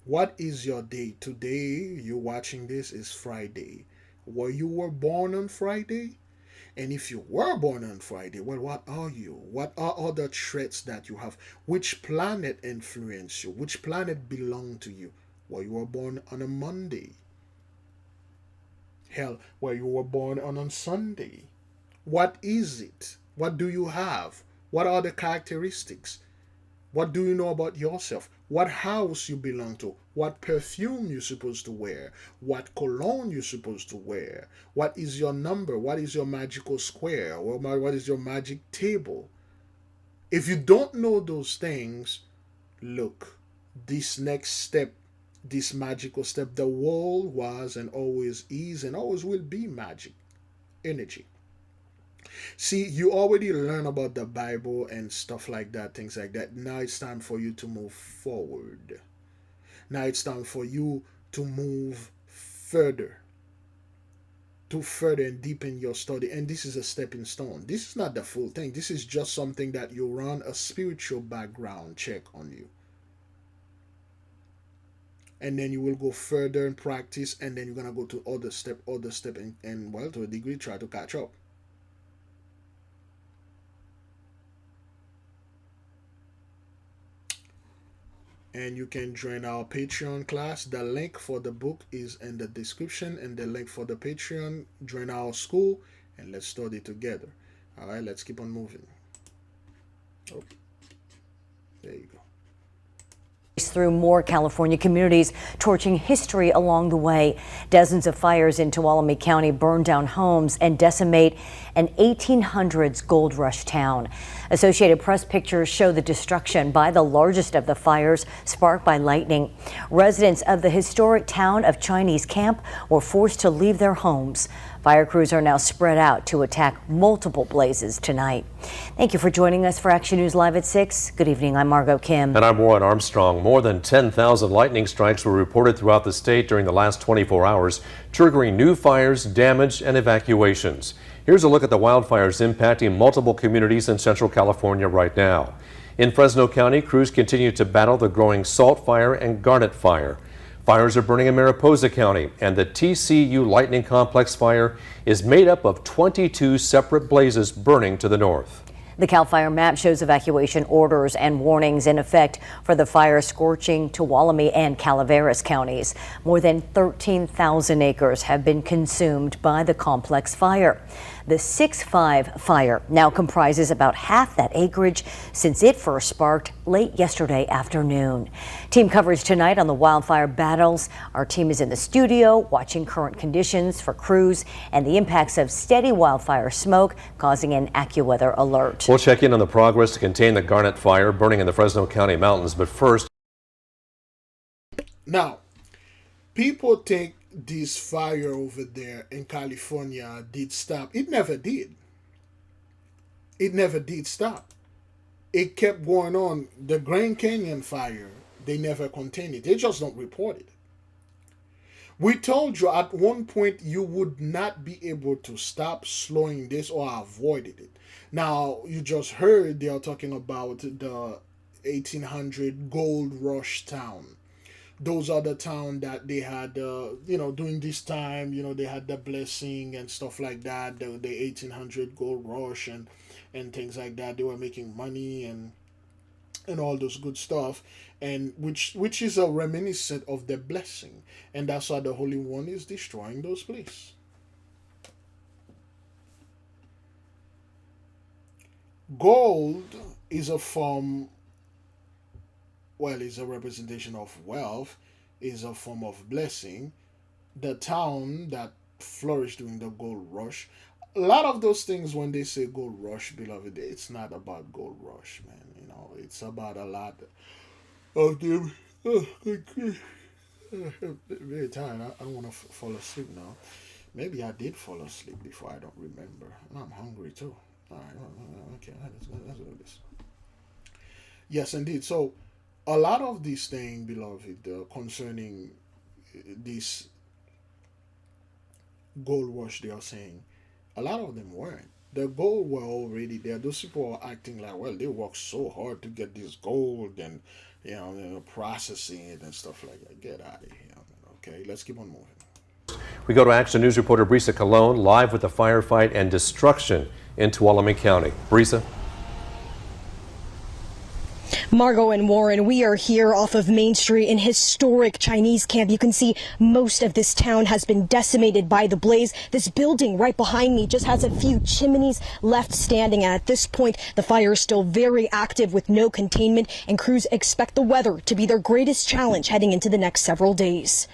Speaker 1: What is your day? Today, you watching this is Friday. You were born on Friday? And if you were born on Friday, well, what are you? What are other traits that you have? Which planet influence you? Which planet belong to you? Well, you were born on a Monday. Hell, you were born on a Sunday. What is it? What do you have? What are the characteristics? What do you know about yourself? What house you belong to? What perfume you're supposed to wear? What cologne you're supposed to wear? What is your number? What is your magical square? What is your magic table? If you don't know those things, look, this next step, this magical step, the world was and always is and always will be magic, energy. See, you already learn about the Bible and stuff like that, things like that. Now it's time for you to move forward. Now it's time for you to move further. To further and deepen your study. And this is a stepping stone. This is not the full thing. This is just something that you run a spiritual background check on you. And then you will go further and practice. And then you're going to go to other step, and well, to a degree, try to catch up. and you can join our Patreon class. The link for the book is in the description, and the link for the Patreon. Join our school and let's study together. All right, let's keep on moving. Okay, there you go.
Speaker 14: Through more California communities, torching history along the way. Dozens of fires in Tuolumne County burn down homes and decimate an 1800s gold rush town. Associated Press pictures show the destruction by the largest of the fires sparked by lightning. Residents of the historic town of Chinese Camp were forced to leave their homes. Fire crews are now spread out to attack multiple blazes tonight. Thank you for joining us for Action News Live at 6. Good evening. I'm Margot Kim.
Speaker 15: And I'm Warren Armstrong. More than 10,000 lightning strikes were reported throughout the state during the last 24 hours, triggering new fires, damage, and evacuations. Here's a look at the wildfires impacting multiple communities in Central California right now. In Fresno County, crews continue to battle the growing Salt Fire and Garnet Fire. Fires are burning in Mariposa County, and the TCU Lightning Complex fire is made up of 22 separate blazes burning to the north.
Speaker 14: The CAL FIRE map shows evacuation orders and warnings in effect for the fire scorching Tuolumne and Calaveras counties. More than 13,000 acres have been consumed by the complex fire. The 6.5 fire now comprises about half that acreage since it first sparked late yesterday afternoon. Team coverage tonight on the wildfire battles. Our team is in the studio watching current conditions for crews and the impacts of steady wildfire smoke causing an AccuWeather alert.
Speaker 15: We'll check in on the progress to contain the Garnet Fire burning in the Fresno County mountains, but first.
Speaker 1: Now, people think this fire over there in California did stop. It never did. It never did stop. It kept going on. The Grand Canyon fire, they never contained it. They just don't report it. We told you at one point you would not be able to stop slowing this or avoided it. Now, you just heard they are talking about the 1800 gold rush town. Those are the town that they had, during this time, they had the blessing and stuff like that, the 1800 gold rush and things like that. They were making money and all those good stuff, and which is a reminiscent of the blessing. And that's why the Holy One is destroying those places. Gold is a form, is a representation of wealth, is a form of blessing. The town that flourished during the gold rush, a lot of those things when they say gold rush, beloved, it's not about gold rush, man. It's about a lot of them. Oh, good grief. I'm very tired. I don't want to fall asleep now. Maybe I did fall asleep before, I don't remember. And I'm hungry too. All right, okay, let's do this. Yes, indeed. So, a lot of these things, beloved, concerning this gold rush, they are saying, a lot of them weren't. The gold were already there. Those people are acting like, well, they worked so hard to get this gold and, processing it and stuff like that. Get out of here, man. Okay, let's keep on moving.
Speaker 15: We go to Action News reporter Brisa Colon live with the firefight and destruction in Tuolumne County. Brisa.
Speaker 16: Margot and Warren, we are here off of Main Street in historic Chinese Camp. You can see most of this town has been decimated by the blaze. This building right behind me just has a few chimneys left standing. And at this point, the fire is still very active with no containment, and crews expect the weather to be their greatest challenge heading into the next several days.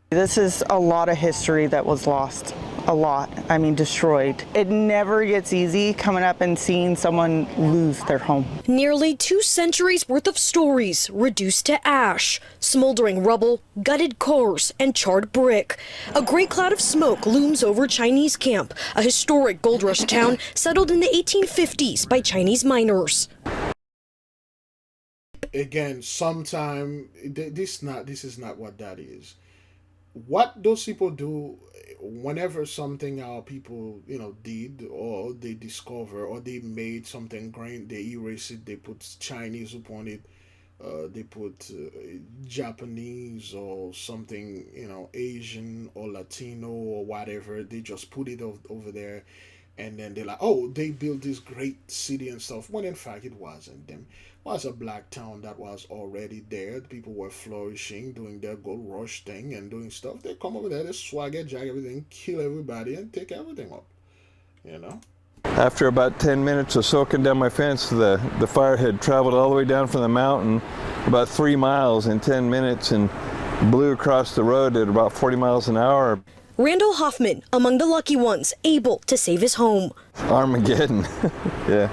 Speaker 17: This is a lot of history that was lost. A lot. I mean, destroyed. It never gets easy coming up and seeing someone lose their home.
Speaker 16: Nearly 2 centuries worth of stories reduced to ash, smoldering rubble, gutted cars, and charred brick. A great cloud of smoke looms over Chinese Camp, a historic gold rush town settled in the 1850s by Chinese miners.
Speaker 1: Again, sometime this is not what that is. What those people do whenever something our people did, or they discover, or they made something great, they erase it, they put Chinese upon it, they put Japanese or something, Asian or Latino or whatever, they just put it over there. And then they're like, oh, they built this great city and stuff. When in fact it wasn't them. It was a black town that was already there. People were flourishing, doing their gold rush thing and doing stuff. They come over there, they swagger, jack everything, kill everybody, and take everything up. You know?
Speaker 18: After about 10 minutes of soaking down my fence, the fire had traveled all the way down from the mountain about 3 miles in 10 minutes and blew across the road at about 40 miles an hour.
Speaker 16: Randall Hoffman, among the lucky ones, able to save his home.
Speaker 18: Armageddon. Yeah,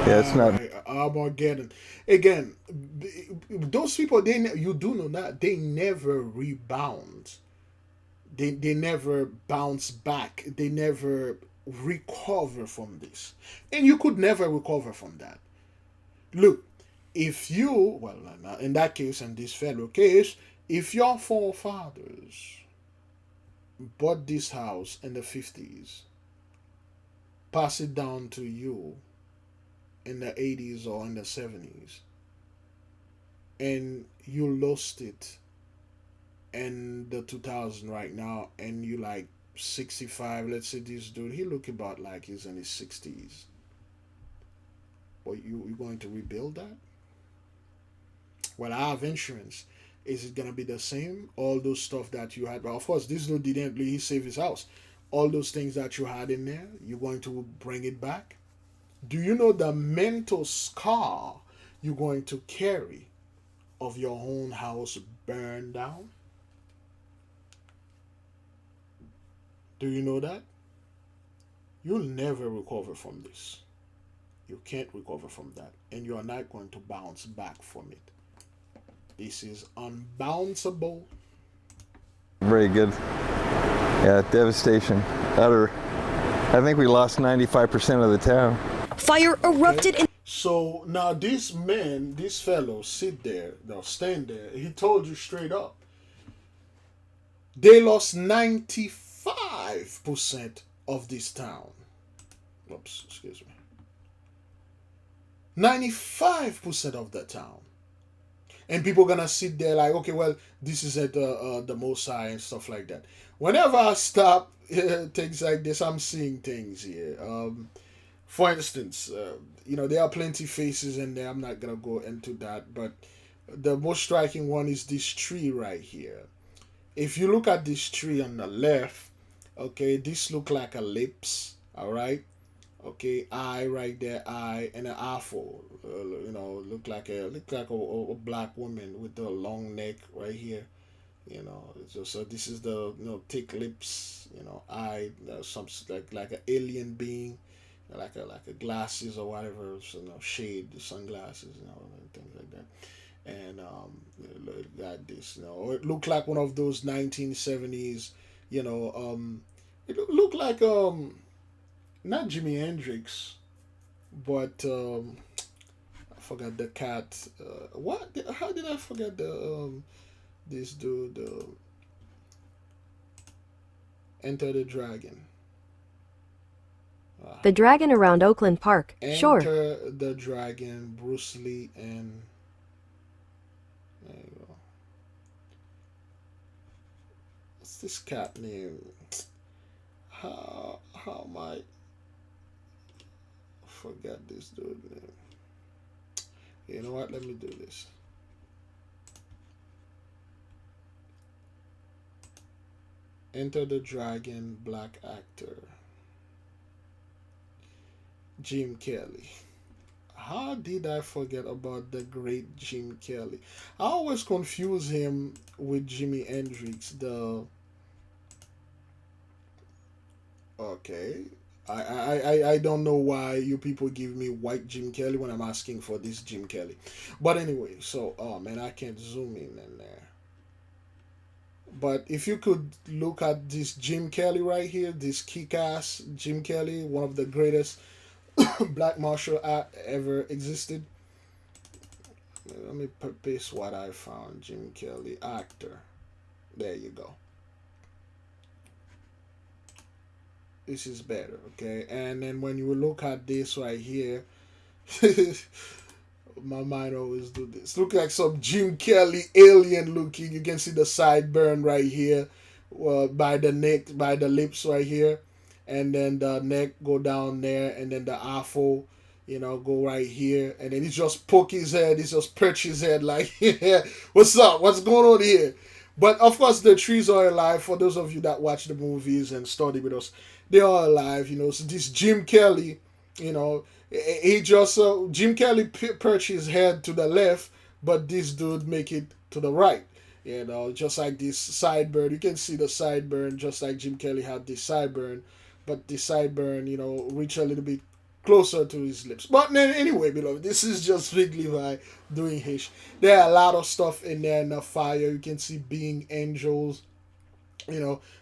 Speaker 18: it's not.
Speaker 1: Armageddon. Again, those people, you do know that they never rebound. They never bounce back. They never recover from this. And you could never recover from that. Look, if you, well, in that case, in this fellow case, if your forefathers bought this house in the 50s, pass it down to you in the 80s or in the 70s, and you lost it in the 2000 right now, and you like 65, let's say this dude, he look about like he's in his 60s. But you're going to rebuild that? Well, I have insurance. Is it gonna be the same? All those stuff that you had, well, of course, this dude didn't. He saved his house. All those things that you had in there, you're going to bring it back? Do you know the mental scar you're going to carry of your own house burned down? Do you know that? You'll never recover from this. You can't recover from that, and you are not going to bounce back from it. This is unbounceable.
Speaker 18: Very good. Yeah, devastation. Utter. I think we lost 95% of the town.
Speaker 16: Fire erupted in.
Speaker 1: So now this man, this fellow, sit there, they'll stand there. He told you straight up. They lost 95% of this town. Oops, excuse me. 95% of the town. And people gonna sit there like, okay, well, this is at the Mosai and stuff like that. Whenever I stop things like this, I'm seeing things here. For instance, there are plenty faces in there. I'm not gonna go into that, but the most striking one is this tree right here. If you look at this tree on the left, okay, this look like a lips, all right. Okay, eye right there, eye, and an apple. Look like a black woman with a long neck right here. So this is the thick lips. Eye, some like an alien being, like a glasses or whatever. Shade, sunglasses, things like that. And like this, or it looked like one of those 1970s. It looked like not Jimi Hendrix, but I forgot the cat. How did I forget this dude? Enter the Dragon.
Speaker 19: The Dragon around Oakland Park. Sure.
Speaker 1: Enter the Dragon, Bruce Lee, and there you go. What's this cat name? How am I? Forget this dude name. You know what? Let me do this. Enter the Dragon, black actor. Jim Kelly. How did I forget about the great Jim Kelly? I always confuse him with Jimi Hendrix. Okay. I don't know why you people give me white Jim Kelly when I'm asking for this Jim Kelly. But anyway, so, oh man, I can't zoom in there. But if you could look at this Jim Kelly right here, this kick-ass Jim Kelly, one of the greatest black martial art ever existed. Let me paste what I found. Jim Kelly, actor. There you go. This is better, okay? And then when you look at this right here, my mind always do this. Look like some Jim Kelly alien looking. You can see the sideburn right here, by the neck, by the lips right here. and then the neck go down there, and then the afro, go right here, and then he just poke his head, he just perch his head like, yeah, what's up? What's going on here? But of course, the trees are alive. For those of you that watch the movies and study with us, they are alive. So this Jim Kelly, he just Jim Kelly perch his head to the left, but this dude make it to the right. Just like this sideburn. You can see the sideburn, just like Jim Kelly had this sideburn, but the sideburn, reach a little bit closer to his lips. But anyway, beloved, this is just Big Levi doing his. There are a lot of stuff in there in the fire. You can see being angels,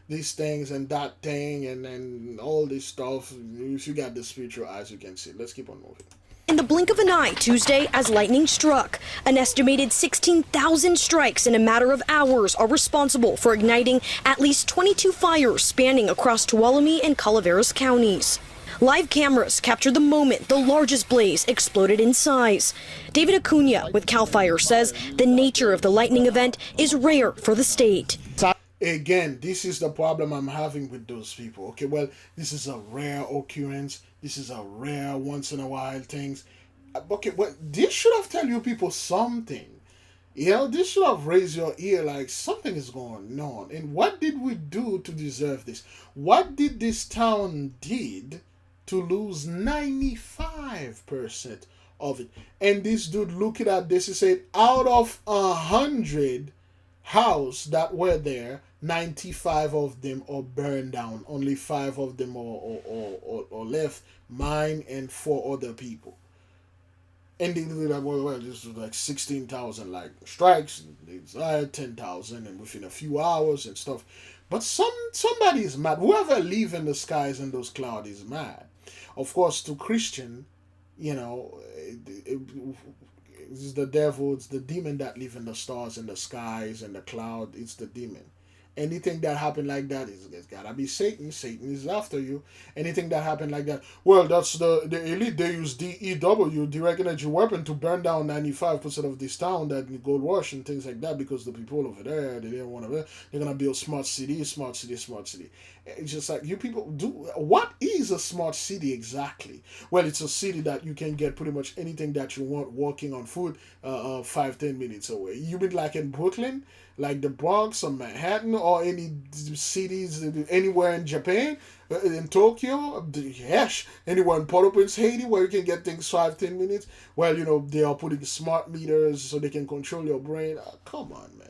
Speaker 1: these things and that thing, and all this stuff. If you got the spiritual eyes, you can see. Let's keep on moving.
Speaker 16: In the blink of an eye, Tuesday, as lightning struck, an estimated 16,000 strikes in a matter of hours are responsible for igniting at least 22 fires spanning across Tuolumne and Calaveras counties. Live cameras captured the moment the largest blaze exploded in size. David Acuna with CAL FIRE says the nature of the lightning event is rare for the state.
Speaker 1: Again, this is the problem I'm having with those people. Okay, well, this is a rare occurrence. This is a rare once in a while things. Okay, well, this should have tell you people something. This should have raised your ear like something is going on. And what did we do to deserve this? What did this town did to lose 95% of it? And this dude looking at this, he said, out of 100 house that were there, 95 of them are burned down. Only 5 of them are left, mine and 4 other people. And they do that, well, this was like 16,000 like strikes, it's 10,000 and within a few hours and stuff. But somebody is mad. Whoever live in the skies and those clouds is mad. Of course, to Christian, it's the devil, it's the demon that live in the stars and the skies and the cloud. It's the demon. Anything that happened like that, it's gotta be Satan. Satan is after you. Anything that happened like that, well, that's the elite. They use DEW, direct energy weapon, to burn down 95% of this town that gold rush and things like that, because the people over there, they didn't want to. They're gonna build smart city. It's just like, you people do. What is a smart city exactly? Well, it's a city that you can get pretty much anything that you want walking on foot, 5-10 minutes away. You mean like in Brooklyn, like the Bronx or Manhattan or any cities anywhere in Japan, in Tokyo, yes, anywhere in Port-au-Prince, Haiti, where you can get things 5-10 minutes. Well, they are putting smart meters so they can control your brain. Come on, man.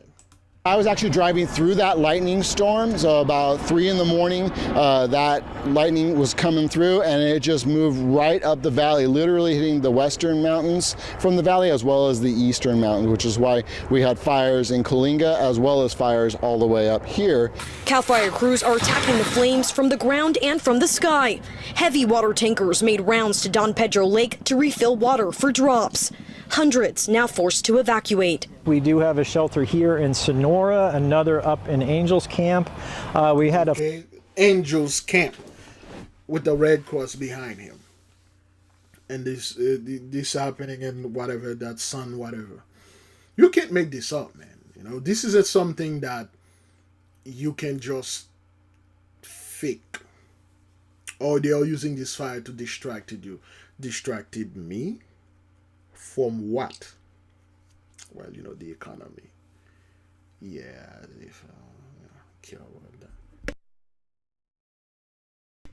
Speaker 20: I was actually driving through that lightning storm, so about 3 in the morning, that lightning was coming through, and it just moved right up the valley, literally hitting the western mountains from the valley as well as the eastern mountains, which is why we had fires in Coalinga as well as fires all the way up here.
Speaker 16: CAL FIRE crews are attacking the flames from the ground and from the sky. Heavy water tankers made rounds to Don Pedro Lake to refill water for drops. Hundreds now forced to evacuate.
Speaker 4: We do have a shelter here in Sonora, another up in Angels Camp. We had
Speaker 1: Angels Camp with the Red Cross behind him. And this happening in whatever, that sun, whatever. You can't make this up, man. This is something that you can just fake. Or they are using this fire to distracted you. Distracted me? From what? Well, the economy. Yeah, if care about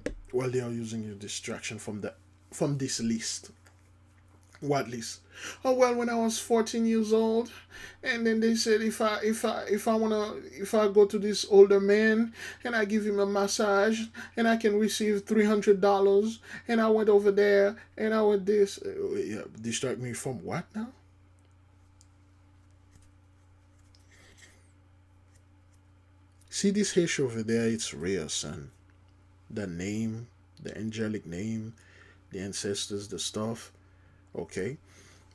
Speaker 1: that. Well, they are using your distraction from this list. What list? Oh, well, when I was 14 years old, and then they said if I go to this older man and I give him a massage and I can receive $300, and I went over there and I went this. Distract me from what now? See this hash over there? It's real, son. The name, the angelic name, the ancestors, the stuff. Okay,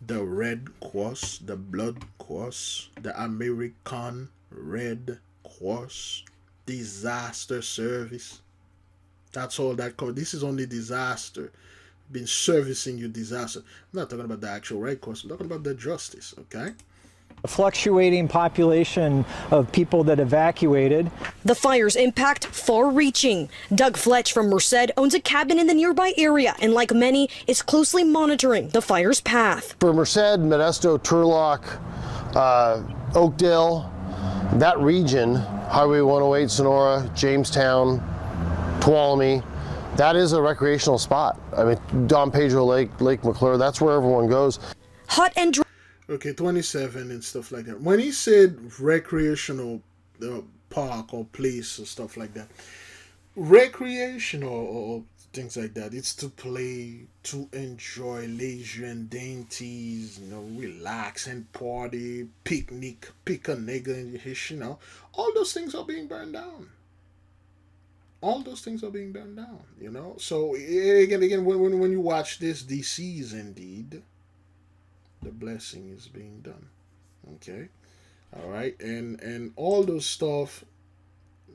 Speaker 1: the Red Cross, the Blood Cross, the American Red Cross, disaster service. That's all that called. This is only disaster. Been servicing you disaster. I'm not talking about the actual Red Cross. I'm talking about the justice. Okay,
Speaker 4: A fluctuating population of people that evacuated.
Speaker 16: The fire's impact far-reaching. Doug Fletch from Merced owns a cabin in the nearby area and, like many, is closely monitoring the fire's path.
Speaker 21: For Merced, Modesto, Turlock, Oakdale, that region, Highway 108, Sonora, Jamestown, Tuolumne, that is a recreational spot. I mean, Don Pedro Lake, Lake McClure, that's where everyone goes.
Speaker 16: Hot and dry.
Speaker 1: Okay, 27 and stuff like that. When he said recreational park or place or stuff like that, recreational or things like that, it's to play, to enjoy leisure and dainties, relax and party, picnic, pick a nigga in your hish, all those things are being burned down. All those things are being burned down, So again, when you watch this is indeed the blessing is being done. Okay, all right, and all those stuff,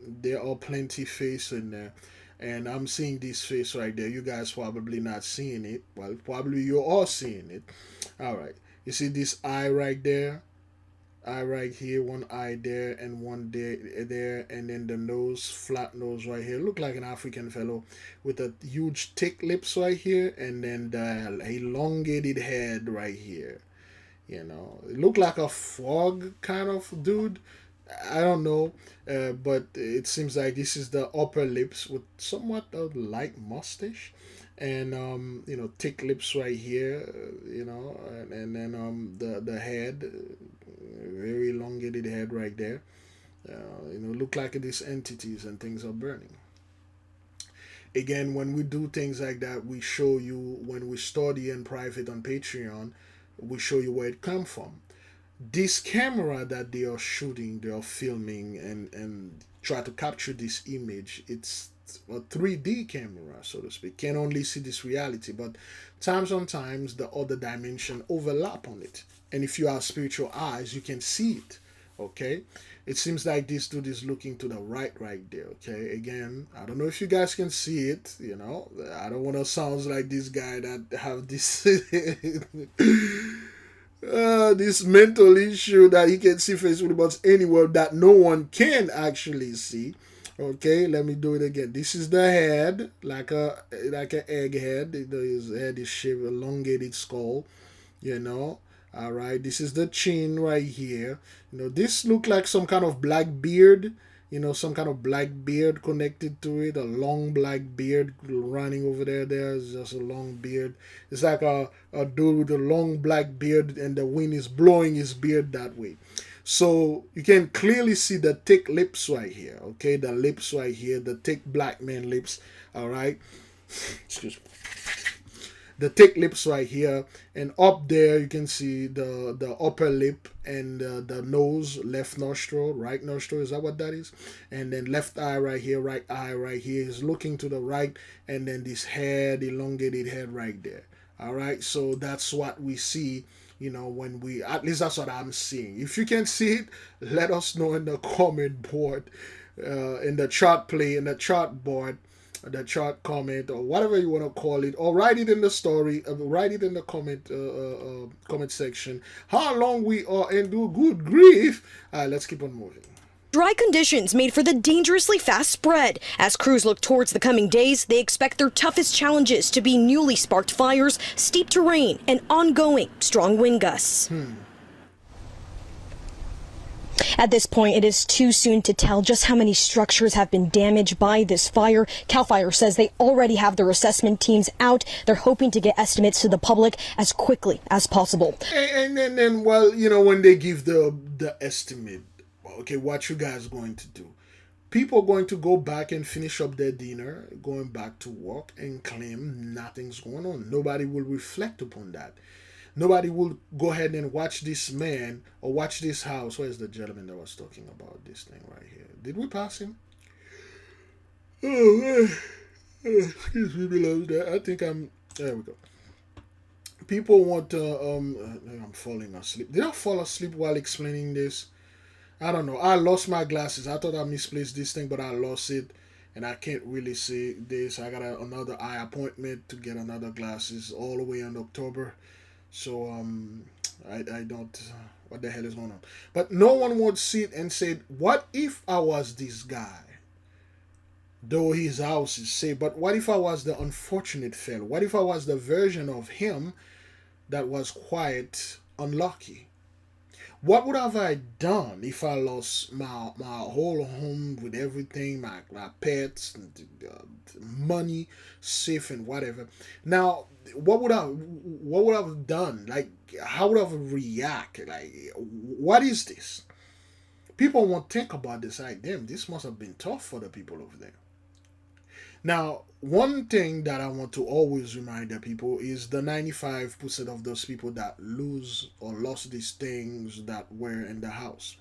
Speaker 1: there are plenty face in there, and I'm seeing this face right there. You guys probably not seeing it. Well, probably you are seeing it. All right, you see this eye right there, eye right here, one eye there and one there, and then the nose, flat nose right here, look like an African fellow with a huge thick lips right here, and then the elongated head right here. It looked like a frog kind of dude. I don't know, but it seems like this is the upper lips with somewhat of light mustache, and thick lips right here, and then the head, very elongated head right there. Look like these entities and things are burning. Again, when we do things like that, we show you, when we study in private on Patreon, we show you where it come from. This camera that they are shooting, they are filming and try to capture this image, it's a 3D camera, so to speak. Can only see this reality, but sometimes the other dimension overlap on it. And if you have spiritual eyes, you can see it. Okay, it seems like this dude is looking to the right there. Okay, again, I don't know if you guys can see it. I don't want to sound like this guy that have this this mental issue that he can see face with but anywhere that no one can actually see. Okay, let me do it again. This is the head, like an egg head. His head is shaped, elongated skull. All right, this is the chin right here. This look like some kind of black beard. Some kind of black beard connected to it. A long black beard running over there. There's just a long beard. It's like a dude with a long black beard, and the wind is blowing his beard that way. So you can clearly see the thick lips right here. Okay, the lips right here, the thick black man lips. All right, excuse me. The thick lips right here, and up there you can see the upper lip and the nose, left nostril, right nostril, is that what that is? And then left eye right here, right eye right here is looking to the right, and then this head, elongated head right there. All right, so that's what we see, when we, at least that's what I'm seeing. If you can see it, let us know in the comment board, in the chart play, in the chart board, the chart comment, or whatever you want to call it, or write it in the story, write it in the comment section how long we are and do good grief. Let's keep on moving.
Speaker 16: Dry conditions made for the dangerously fast spread. As crews look towards the coming days, they expect their toughest challenges to be newly sparked fires, steep terrain, and ongoing strong wind gusts. At this point, it is too soon to tell just how many structures have been damaged by this fire. CAL FIRE says they already have their assessment teams out. They're hoping to get estimates to the public as quickly as possible.
Speaker 1: And then, well, when they give the estimate, okay, what you guys going to do? People are going to go back and finish up their dinner, going back to work, and claim nothing's going on. Nobody will reflect upon that. Nobody will go ahead and watch this man or watch this house. Where's the gentleman that was talking about this thing right here? Did we pass him? Oh, excuse me, beloved. I think there we go. People want to, I'm falling asleep. Did I fall asleep while explaining this? I don't know. I lost my glasses. I thought I misplaced this thing, but I lost it. And I can't really see this. I got another eye appointment to get another glasses all the way in October. So I don't what the hell is going on? But no one would sit and say, what if I was this guy? Though his house is safe, but what if I was the unfortunate fellow? What if I was the version of him that was quite unlucky? What would have I done if I lost my whole home with everything, my pets, money, safe and whatever? Now, what would I have done? Like, how would I have reacted? Like, what is this? People won't think about this. Like, damn, this must have been tough for the people over there. Now, one thing that I want to always remind the people is the 95% of those people that lose or lost these things that were in the house.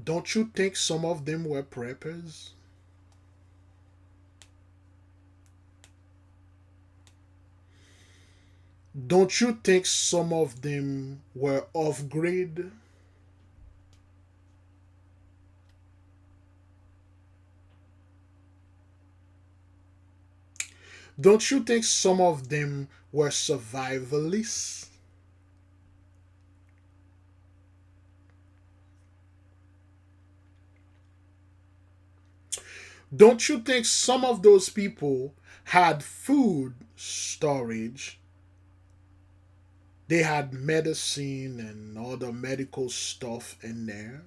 Speaker 1: Don't you think some of them were preppers? Don't you think some of them were off-grid? Don't you think some of them were survivalists? Don't you think some of those people had food storage? They had medicine and all the medical stuff in there,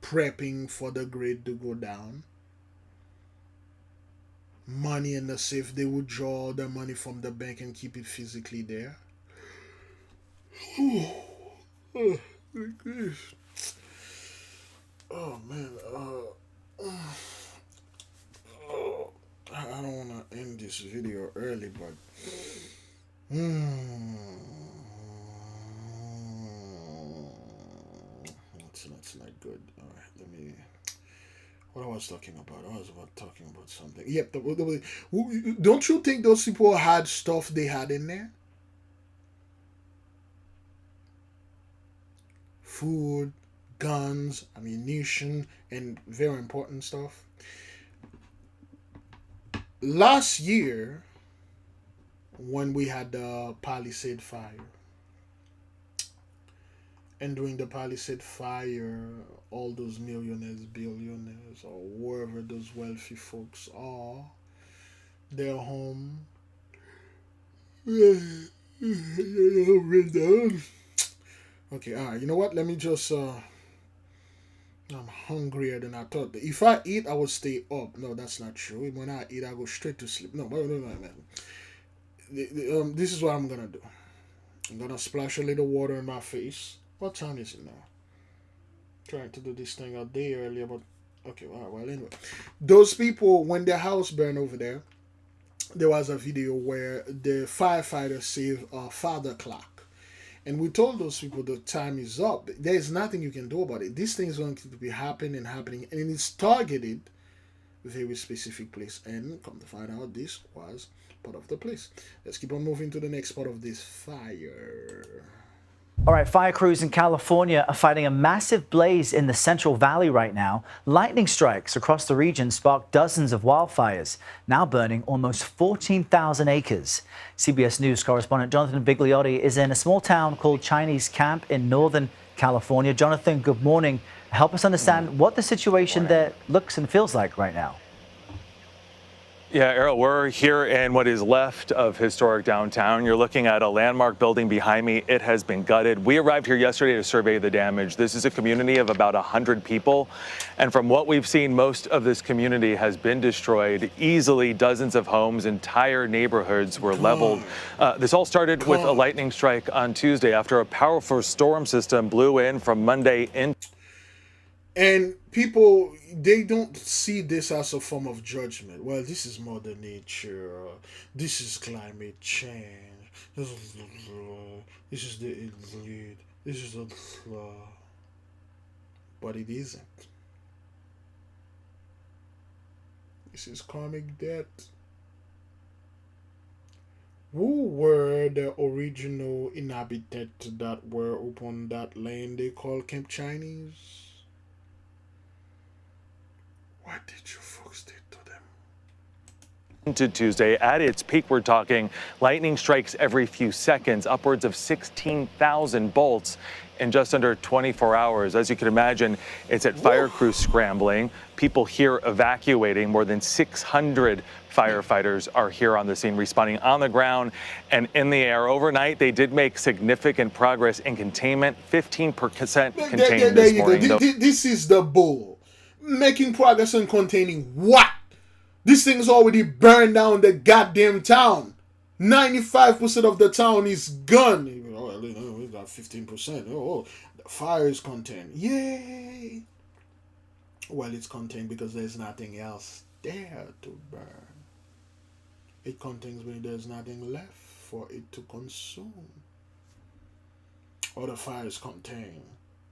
Speaker 1: prepping for the grid to go down. Money in the safe, they would draw the money from the bank and keep it physically there. Oh man, I don't want to end this video early, but that's not good. All right, let me. What I was talking about? I was talking about something. Yep. Don't you think those people had stuff they had in there? Food, guns, ammunition, and very important stuff. Last year, when we had the Palisade fire, and during the Palisade fire, all those millionaires, billionaires, or wherever those wealthy folks are, they're home. Okay, alright, you know what? Let me just, I'm hungrier than I thought. If I eat, I will stay up. No, that's not true. When I eat, I go straight to sleep. No, man. This is what I'm gonna do. I'm gonna splash a little water in my face. What time is it now? Trying to do this thing a day earlier, but okay, well, anyway. Those people, when their house burned over there, there was a video where the firefighter saved a father clock. And we told those people the time is up. There's nothing you can do about it. This thing is going to be happening, and it's targeted very specific place. And come to find out, this was part of the place. Let's keep on moving to the next part of this fire.
Speaker 2: All right, fire crews in California are fighting a massive blaze in the Central Valley right now. Lightning strikes across the region sparked dozens of wildfires, now burning almost 14,000 acres. CBS News correspondent Jonathan Biglevi is in a small town called Chinese Camp in Northern California. Jonathan, good morning. Help us understand what the situation there looks and feels like right now.
Speaker 22: Yeah, Errol, we're here in what is left of historic downtown. You're looking at a landmark building behind me. It has been gutted. We arrived here yesterday to survey the damage. This is a community of about 100 people. And from what we've seen, most of this community has been destroyed. Easily dozens of homes, entire neighborhoods were leveled. This all started with a lightning strike on Tuesday after a powerful storm system blew in from Monday in.
Speaker 1: And people, they don't see this as a form of judgment. Well, this is Mother Nature. This is climate change. This is the elite. This is the... But it isn't. This is karmic debt. Who were the original inhabitants that were upon that land they call Camp Chinese? What did you folks do to them?
Speaker 22: Tuesday. At its peak, we're talking lightning strikes every few seconds, upwards of 16,000 bolts in just under 24 hours. As you can imagine, it's at fire crews scrambling, people here evacuating. More than 600 firefighters are here on the scene, responding on the ground and in the air. Overnight, they did make significant progress in containment, 15% contained this morning.
Speaker 1: This is the bull. Making progress in containing what? This thing's already burned down the goddamn town. 95% of the town is gone. Oh, we got 15%. Oh, the fire is contained. Yay! Well, it's contained because there's nothing else there to burn. It contains when there's nothing left for it to consume. Or the fire is contained.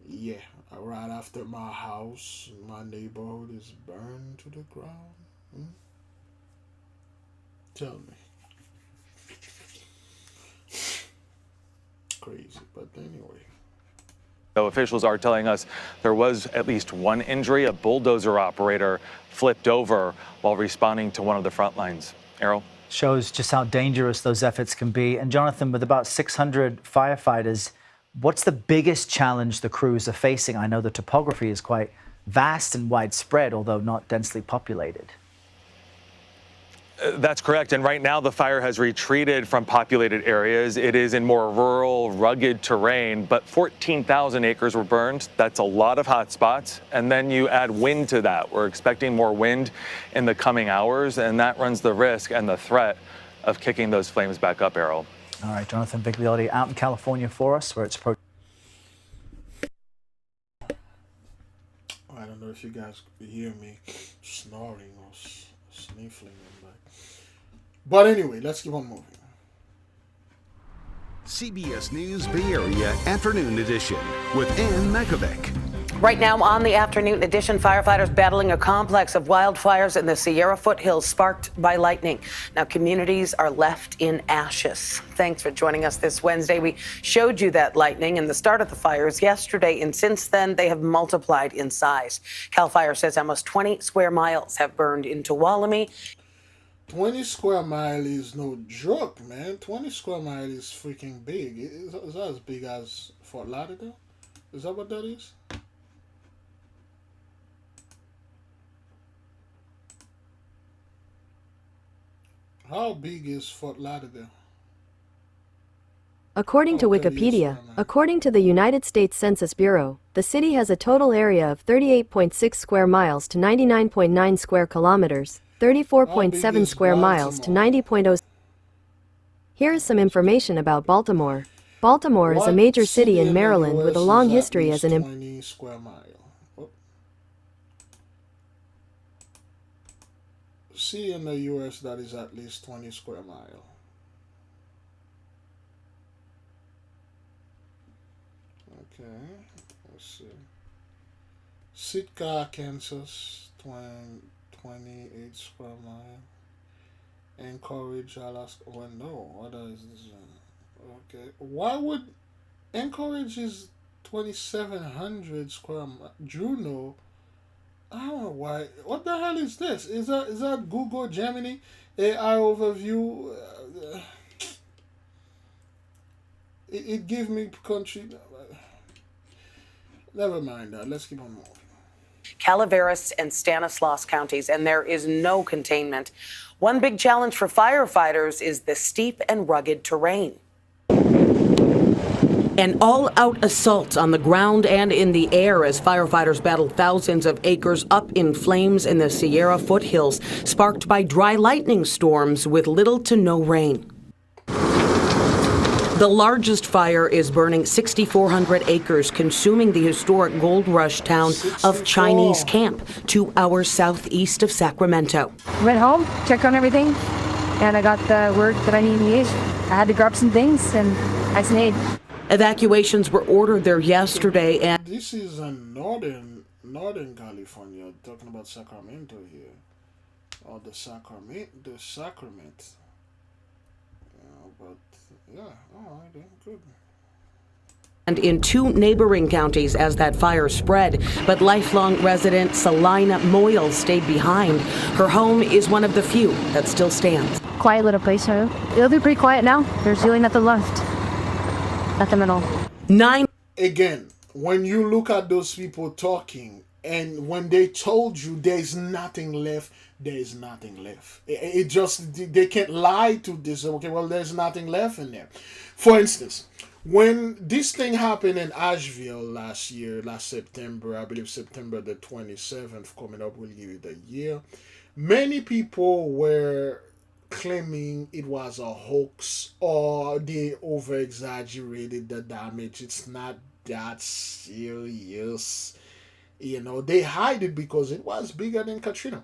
Speaker 1: Yeah, right after my house, my neighborhood is burned to the ground. Tell me. Crazy, but anyway.
Speaker 22: Officials are telling us there was at least one injury. A bulldozer operator flipped over while responding to one of the front lines. Errol?
Speaker 2: Shows just how dangerous those efforts can be. And Jonathan, with about 600 firefighters, what's the biggest challenge the crews are facing? I know the topography is quite vast and widespread, although not densely populated.
Speaker 22: That's correct. And right now the fire has retreated from populated areas. It is in more rural, rugged terrain, but 14,000 acres were burned. That's a lot of hot spots. And then you add wind to that. We're expecting more wind in the coming hours, and that runs the risk and the threat of kicking those flames back up, Errol.
Speaker 2: All right, Jonathan Biglevi out in California for us, where it's
Speaker 1: I don't know if you guys could hear me snoring or sniffling. But anyway, let's keep on moving.
Speaker 6: CBS News Bay Area Afternoon Edition with Ann Makovic.
Speaker 9: Right now on the Afternoon Edition, firefighters battling a complex of wildfires in the Sierra foothills sparked by lightning. Now communities are left in ashes. Thanks for joining us this Wednesday. We showed you that lightning and the start of the fires yesterday, and since then they have multiplied in size. CAL FIRE says almost 20 square miles have burned in Tuolumne.
Speaker 1: 20 square mile is no joke, man. 20 square mile is freaking big. Is that as big as Fort-Lauderdale? Is that what that is? How big is Fort-Lauderdale?
Speaker 19: According to Wikipedia, according to the United States Census Bureau, the city has a total area of 38.6 square miles to 99.9 square kilometers. 34.7 square miles to 90.0. Here is some information about Baltimore. Baltimore is a major city in Maryland with a long history as an
Speaker 1: 20 square mile. City in the U.S. that is at least 20 square mile. Okay, let's see. Sitka, Kansas, 28 square mile. Anchorage, Alaska. Well, no. What is this? Okay. Why would Anchorage is 2,700 square mile? Juneau. I don't know why. What the hell is this? Is that Google Gemini AI overview? It gives me country. Never mind that. Let's keep on moving.
Speaker 9: Calaveras and Stanislaus counties, and there is no containment. One big challenge for firefighters is the steep and rugged terrain. An all-out assault on the ground and in the air as firefighters battle thousands of acres up in flames in the Sierra foothills, sparked by dry lightning storms with little to no rain. The largest fire is burning 6,400 acres, consuming the historic gold rush town of Chinese Camp, 2 hours southeast of Sacramento.
Speaker 23: Went home, checked on everything, and I got the word that I needed to use. I had to grab some things, and I stayed.
Speaker 9: Evacuations were ordered there yesterday, and
Speaker 1: this is in northern California. Talking about Sacramento here, or the Sacrament. Yeah, but yeah, all right, then good.
Speaker 9: and in 2 neighboring counties as that fire spread. But lifelong resident Selina Moyle stayed behind. Her home is one of the few that still stands.
Speaker 23: Quiet little place, huh? It'll be pretty quiet now. There's really nothing left. Nothing at all.
Speaker 9: 9.
Speaker 1: Again, when you look at those people talking, and when they told you there's nothing left, there's nothing left. It just, they can't lie to this. Okay, well, there's nothing left in there. For instance, when this thing happened in Asheville last September, I believe September the 27th, coming up, we'll give it a year, many people were claiming it was a hoax or they over-exaggerated the damage. It's not that serious. You know, they hide it because it was bigger than Katrina.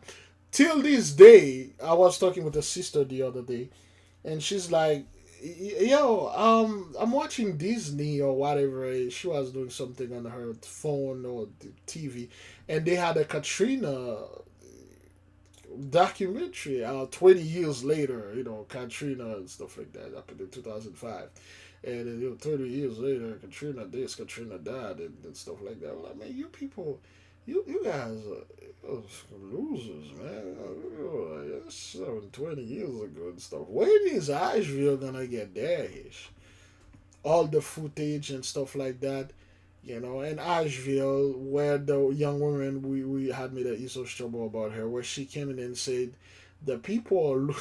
Speaker 1: Till this day, I was talking with a sister the other day, and she's like, yo, I'm watching Disney or whatever. She was doing something on her phone or TV, and they had a Katrina documentary 20 years later, you know, Katrina and stuff like that happened in 2005. And then, you know, 30 years later, Katrina this, Katrina that, and stuff like that. Well, I mean, you people, you guys are losers, man. That's 20 years ago and stuff. When is Asheville gonna get their ish? All the footage and stuff like that, you know, and Asheville, where the young woman, we had made an issue trouble about her, where she came in and said, the people are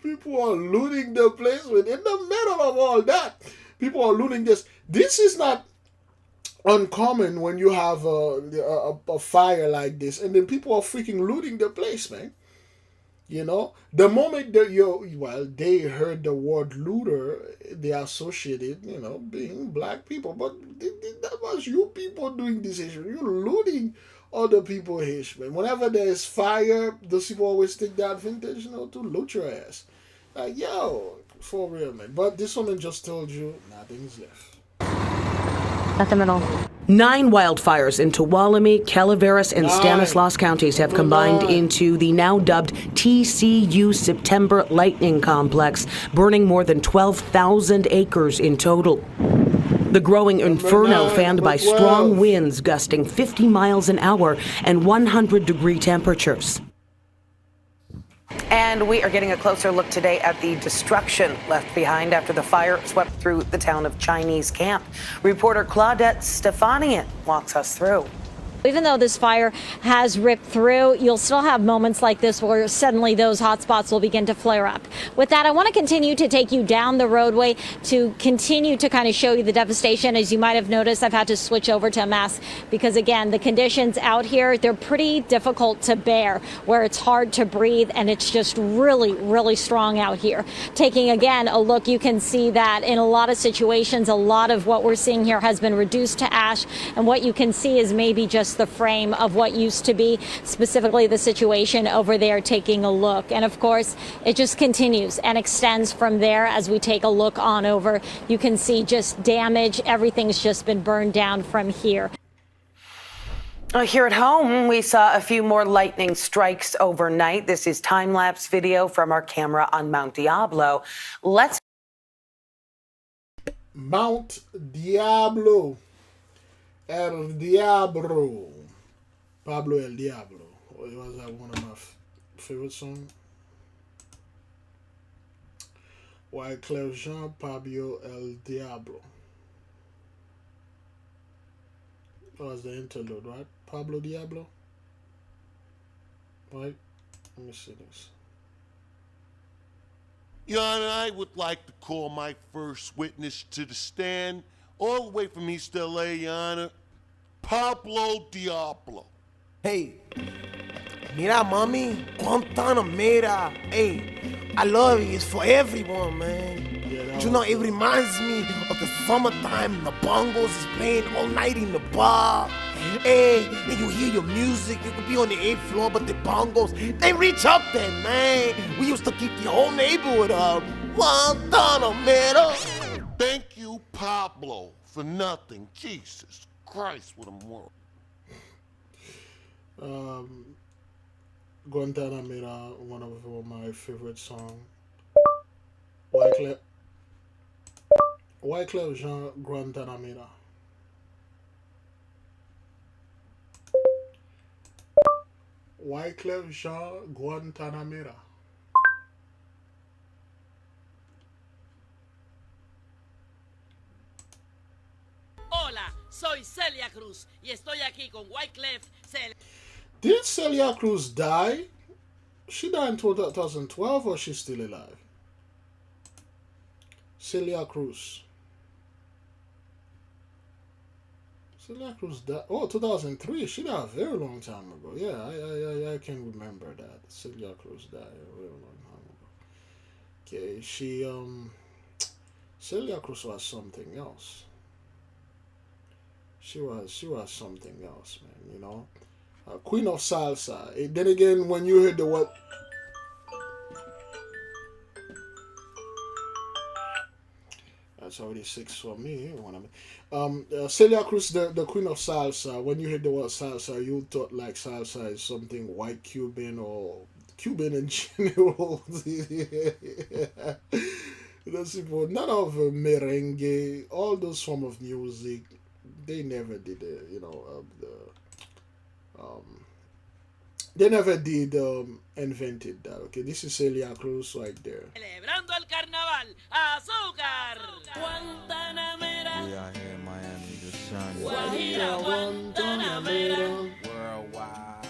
Speaker 1: people are looting the place, but in the middle of all that, people are looting this. This is not uncommon when you have a fire like this, and then people are freaking looting the place, man. You know, the moment that they heard the word looter, they associated, you know, being black people, but that was you people doing this issue. You're looting other people's ish, man. Whenever there's fire, those people always take the advantage, you know, to loot your ass. Like, yo, for real, man. But this woman just told you nothing's left.
Speaker 23: Nothing at all.
Speaker 9: 9 wildfires in Tuolumne, Calaveras, and Stanislaus counties have combined into the now dubbed TCU September Lightning Complex, burning more than 12,000 acres in total. The growing inferno fanned by strong winds gusting 50 miles an hour and 100-degree temperatures. And we are getting a closer look today at the destruction left behind after the fire swept through the town of Chinese Camp. Reporter Claudette Stefanian walks us through.
Speaker 3: Even though this fire has ripped through, you'll still have moments like this where suddenly those hot spots will begin to flare up. With that, I want to continue to take you down the roadway to continue to kind of show you the devastation. As you might have noticed, I've had to switch over to a mask because, again, the conditions out here, they're pretty difficult to bear, where it's hard to breathe and it's just really, really strong out here. Taking, again, a look, you can see that in a lot of situations, a lot of what we're seeing here has been reduced to ash. And what you can see is maybe just the frame of what used to be, specifically the situation over there. Taking a look, and of course it just continues and extends from there. As we take a look on over, you can see just damage. Everything's just been burned down from here.
Speaker 9: Here at home, we saw a few more lightning strikes overnight. This is time-lapse video from our camera on Mount Diablo. Let's
Speaker 1: Mount Diablo. El Diablo. Pablo El Diablo. It was one of my favorite songs. Wyclef Jean, Pablo El Diablo. That was the interlude, right? Pablo Diablo? Right? Let me see this.
Speaker 10: Your Honor, I would like to call my first witness to the stand, all the way from East LA, Your Honor, Pablo Diablo.
Speaker 11: Hey, mira, mami, Guantanamera. Hey, I love it. It's for everyone, man. Yeah, you know, it reminds me of the summertime. The bongos is playing all night in the bar. Hey, and you hear your music. You could be on the 8th floor, but the bongos, they reach up there, man. We used to keep the whole neighborhood up. Guantanamera.
Speaker 10: Thank you, Pablo, for nothing. Jesus Christ, what a moron.
Speaker 1: Guantanamera, one of my favorite songs. Wyclef Jean Guantanamera. Wyclef Jean Guantanamera.
Speaker 7: Hola, soy Celia Cruz y estoy aquí con Wyclef.
Speaker 1: Did Selia Cruz die? She died in 2012 or she's still alive? Selia Cruz. Selia Cruz died. Oh, 2003. She died a very long time ago. Yeah, I can remember that. Celia Cruz died a very long time ago. Okay, Celia Cruz was something else. She was something else, man. You know, Queen of Salsa. Then again, when you heard the word. That's already 6 for me. Celia Cruz, the Queen of Salsa. When you heard the word salsa, you thought like salsa is something white Cuban or Cuban in general. Those people, none of merengue, all those form of music, they never did. They never did invented that. Okay, this is Celia Cruz right there.
Speaker 7: Celebrando el carnaval, azúcar. Guantanamera.
Speaker 12: We are here in Miami, the sun.
Speaker 7: Guajira, Guantanamera.
Speaker 12: Worldwide.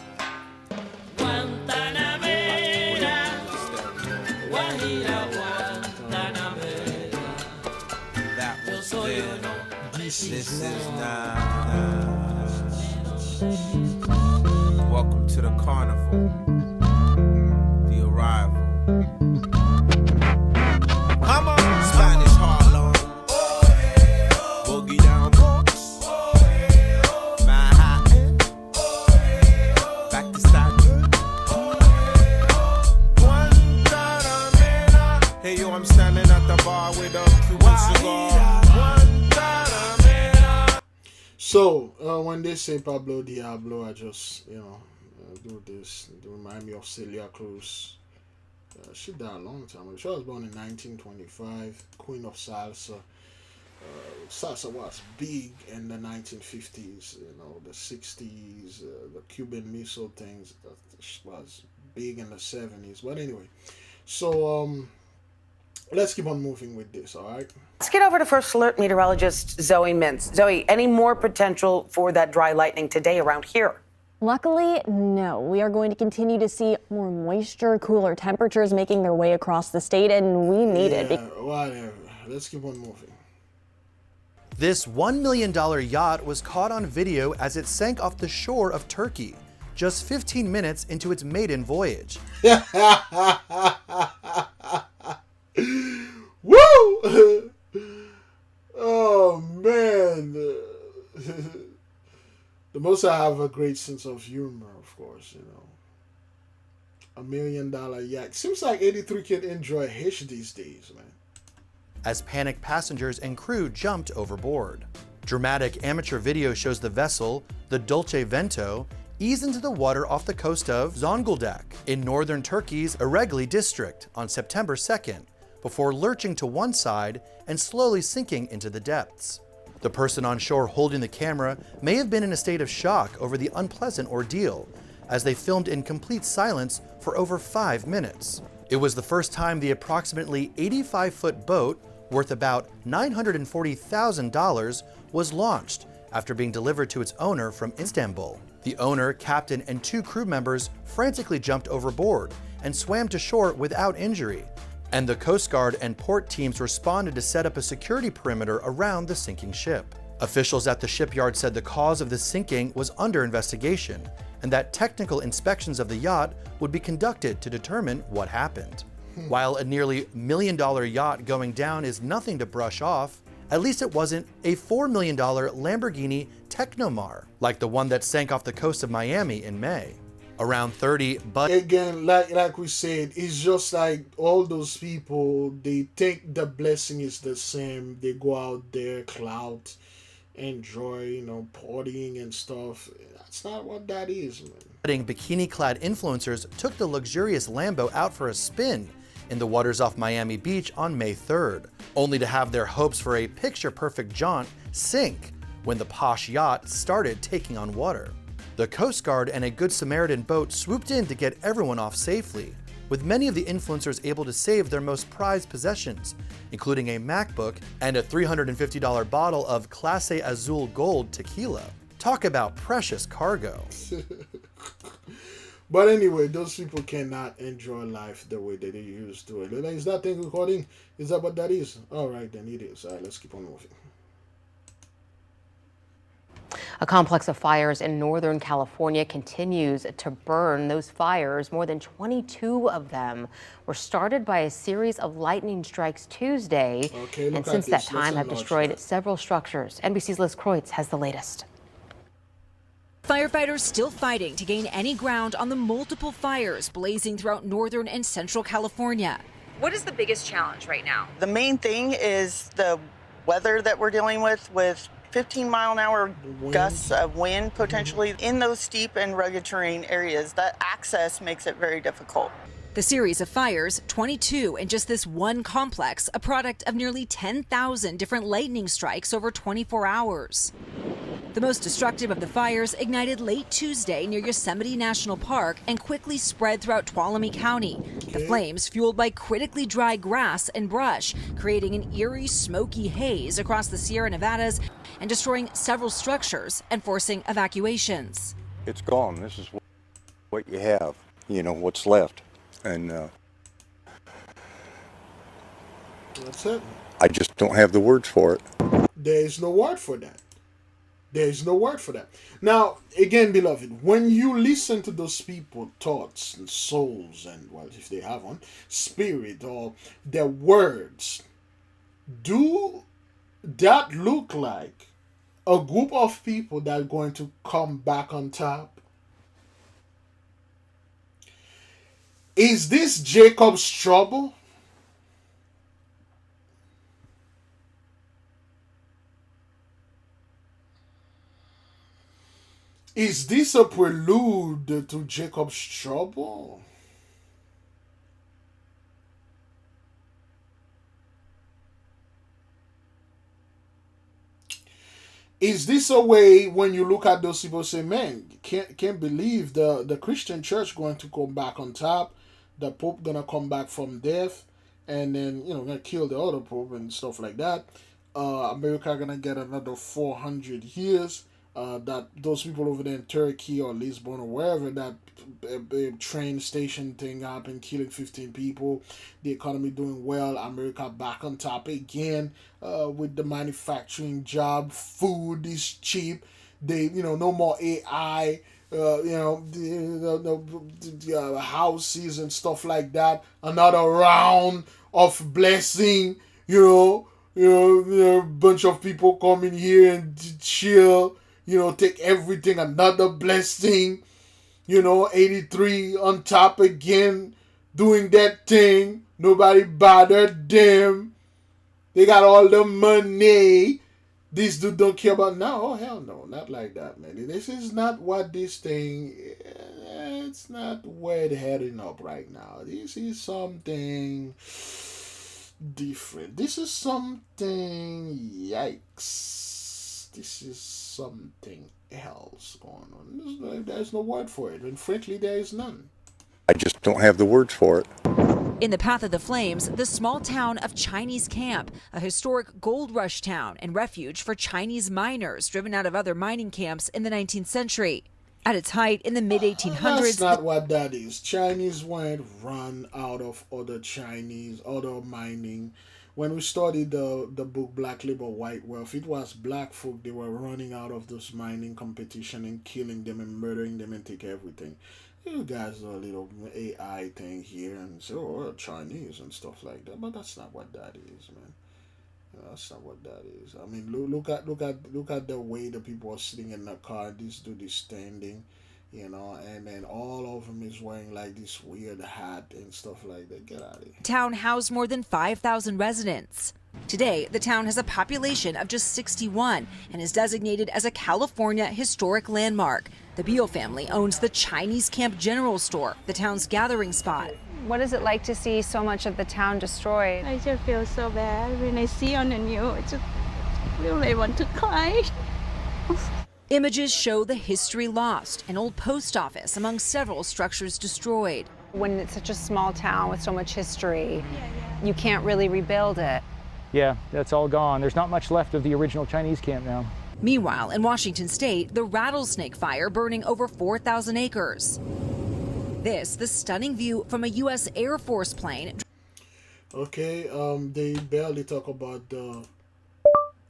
Speaker 7: Guantanamera. Guajira, Guantanamera.
Speaker 12: That was then.
Speaker 1: This
Speaker 12: is now. Welcome to the carnival. The arrival. Come on, Spanish Harlem. Boogie down Bronx. Manhattan. Back to Staten. Guantanamera. Hey yo, I'm standing at the bar with a Cuban cigar.
Speaker 1: So, when they say Pablo Diablo, I just, do this. It remind me of Celia Cruz. She died a long time ago. She was born in 1925, Queen of Salsa. Salsa was big in the 1950s, the 60s, the Cuban miso things was big in the 70s. But anyway, so let's keep on moving with this, all right?
Speaker 9: Let's get over to First Alert meteorologist Zoe Mintz. Zoe, any more potential for that dry lightning today around here?
Speaker 13: Luckily, no. We are going to continue to see more moisture, cooler temperatures making their way across the state, and we need it.
Speaker 1: Whatever. Let's keep on moving.
Speaker 24: This $1 million yacht was caught on video as it sank off the shore of Turkey, just 15 minutes into its maiden voyage.
Speaker 1: Woo! Oh, man. The most I have a great sense of humor, of course, $1 million yacht. Seems like 83 can enjoy Hish these days, man.
Speaker 24: As panicked passengers and crew jumped overboard. Dramatic amateur video shows the vessel, the Dolce Vento, ease into the water off the coast of Zonguldak in northern Turkey's Eregli district on September 2nd, before lurching to one side and slowly sinking into the depths. The person on shore holding the camera may have been in a state of shock over the unpleasant ordeal, as they filmed in complete silence for over 5 minutes. It was the first time the approximately 85-foot boat, worth about $940,000, was launched after being delivered to its owner from Istanbul. The owner, captain, and 2 crew members frantically jumped overboard and swam to shore without injury, and the Coast Guard and port teams responded to set up a security perimeter around the sinking ship. Officials at the shipyard said the cause of the sinking was under investigation, and that technical inspections of the yacht would be conducted to determine what happened. While a nearly $1 million yacht going down is nothing to brush off, at least it wasn't a $4 million Lamborghini Technomar, like the one that sank off the coast of Miami in May. Around 30, but
Speaker 1: again, like we said, it's just like all those people, they think the blessing is the same. They go out there, clout, enjoy, partying and stuff. That's not what that is, man.
Speaker 24: Bikini-clad influencers took the luxurious Lambo out for a spin in the waters off Miami Beach on May 3rd, only to have their hopes for a picture-perfect jaunt sink when the posh yacht started taking on water. The Coast Guard and a Good Samaritan boat swooped in to get everyone off safely, with many of the influencers able to save their most prized possessions, including a MacBook and a $350 bottle of Clase Azul Gold tequila. Talk about precious cargo.
Speaker 1: But anyway, those people cannot enjoy life the way that they used to. Is that thing recording? Is that what that is? All right, then it is. All right, let's keep on moving.
Speaker 5: A complex of fires in Northern California continues to burn. Those fires, more than 22 of them, were started by a series of lightning strikes Tuesday. And since that time have destroyed several structures. NBC's Liz Kreutz has the latest.
Speaker 8: Firefighters still fighting to gain any ground on the multiple fires blazing throughout Northern and Central California. What is the biggest challenge right now?
Speaker 17: The main thing is the weather that we're dealing with 15-mile-an-hour gusts of wind potentially in those steep and rugged terrain areas. That access makes it very difficult.
Speaker 8: The series of fires, 22 in just this one complex, a product of nearly 10,000 different lightning strikes over 24 hours. The most destructive of the fires ignited late Tuesday near Yosemite National Park and quickly spread throughout Tuolumne County. The flames, fueled by critically dry grass and brush, creating an eerie, smoky haze across the Sierra Nevadas and destroying several structures and forcing evacuations.
Speaker 14: It's gone. This is what you have, what's left. And
Speaker 1: that's it.
Speaker 14: I just don't have the words for it.
Speaker 1: There is no word for that. There is no word for that. Now, again, beloved, when you listen to those people, thoughts and souls, and, well, if they have one, spirit, or their words, do that look like a group of people that are going to come back on top? Is this Jacob's trouble? Is this a prelude to Jacob's trouble? Is this a way when you look at those people say, man, can't believe the Christian church going to come back on top, the Pope gonna come back from death, and then gonna kill the other Pope and stuff like that. America gonna get another 400 years. That those people over there in Turkey or Lisbon or wherever that train station thing happened, killing 15 people, the economy doing well, America back on top again with the manufacturing job, food is cheap, they no more AI, the houses and stuff like that, another round of blessing, a bunch of people coming here and chill. Take everything, another blessing. 83 on top again, doing that thing. Nobody bothered them. They got all the money. These dudes don't care about now. Oh, hell no. Not like that, man. This is not what this thing, it's not where it's heading up right now. This is something different. This is something, yikes. This is something else going on. There's no word for it, and frankly, there is none.
Speaker 14: I just don't have the words for it.
Speaker 8: In the path of the flames, the small town of Chinese Camp, a historic gold rush town and refuge for Chinese miners driven out of other mining camps in the 19th century. At its height in the mid-1800s...
Speaker 1: That's not what that is. Chinese weren't run out of other mining. When we studied the book Black Labor, White Wealth, it was black folk, they were running out of this mining competition and killing them and murdering them and take everything. You guys do a little AI thing here and say, oh, Chinese and stuff like that, but that's not what that is, man. That's not what that is. I mean, look at the way the people are sitting in the car. This dude is standing. you know, and then all of them is wearing like this weird hat and stuff like that. Get out of here.
Speaker 8: Town housed more than 5,000 residents. Today, the town has a population of just 61 and is designated as a California historic landmark. The Beal family owns the Chinese Camp General Store, the town's gathering spot.
Speaker 4: What is it like to see so much of the town destroyed?
Speaker 15: I just feel so bad when I see on the news. I just really want to cry.
Speaker 8: Images show the history lost, an old post office among several structures destroyed.
Speaker 4: When it's such a small town with so much history, you can't really rebuild it.
Speaker 18: Yeah, that's all gone. There's not much left of the original Chinese camp now.
Speaker 8: Meanwhile, in Washington state, the rattlesnake fire burning over 4,000 acres. This, the stunning view from a U.S. Air Force plane.
Speaker 1: Okay, they barely talk about the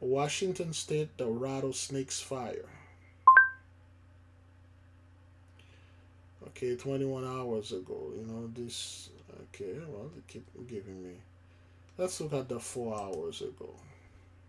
Speaker 1: Washington state, the rattlesnake's fire. Okay, 21 hours ago, you know, this, okay, well, they keep giving me. Let's look at the 4 hours ago.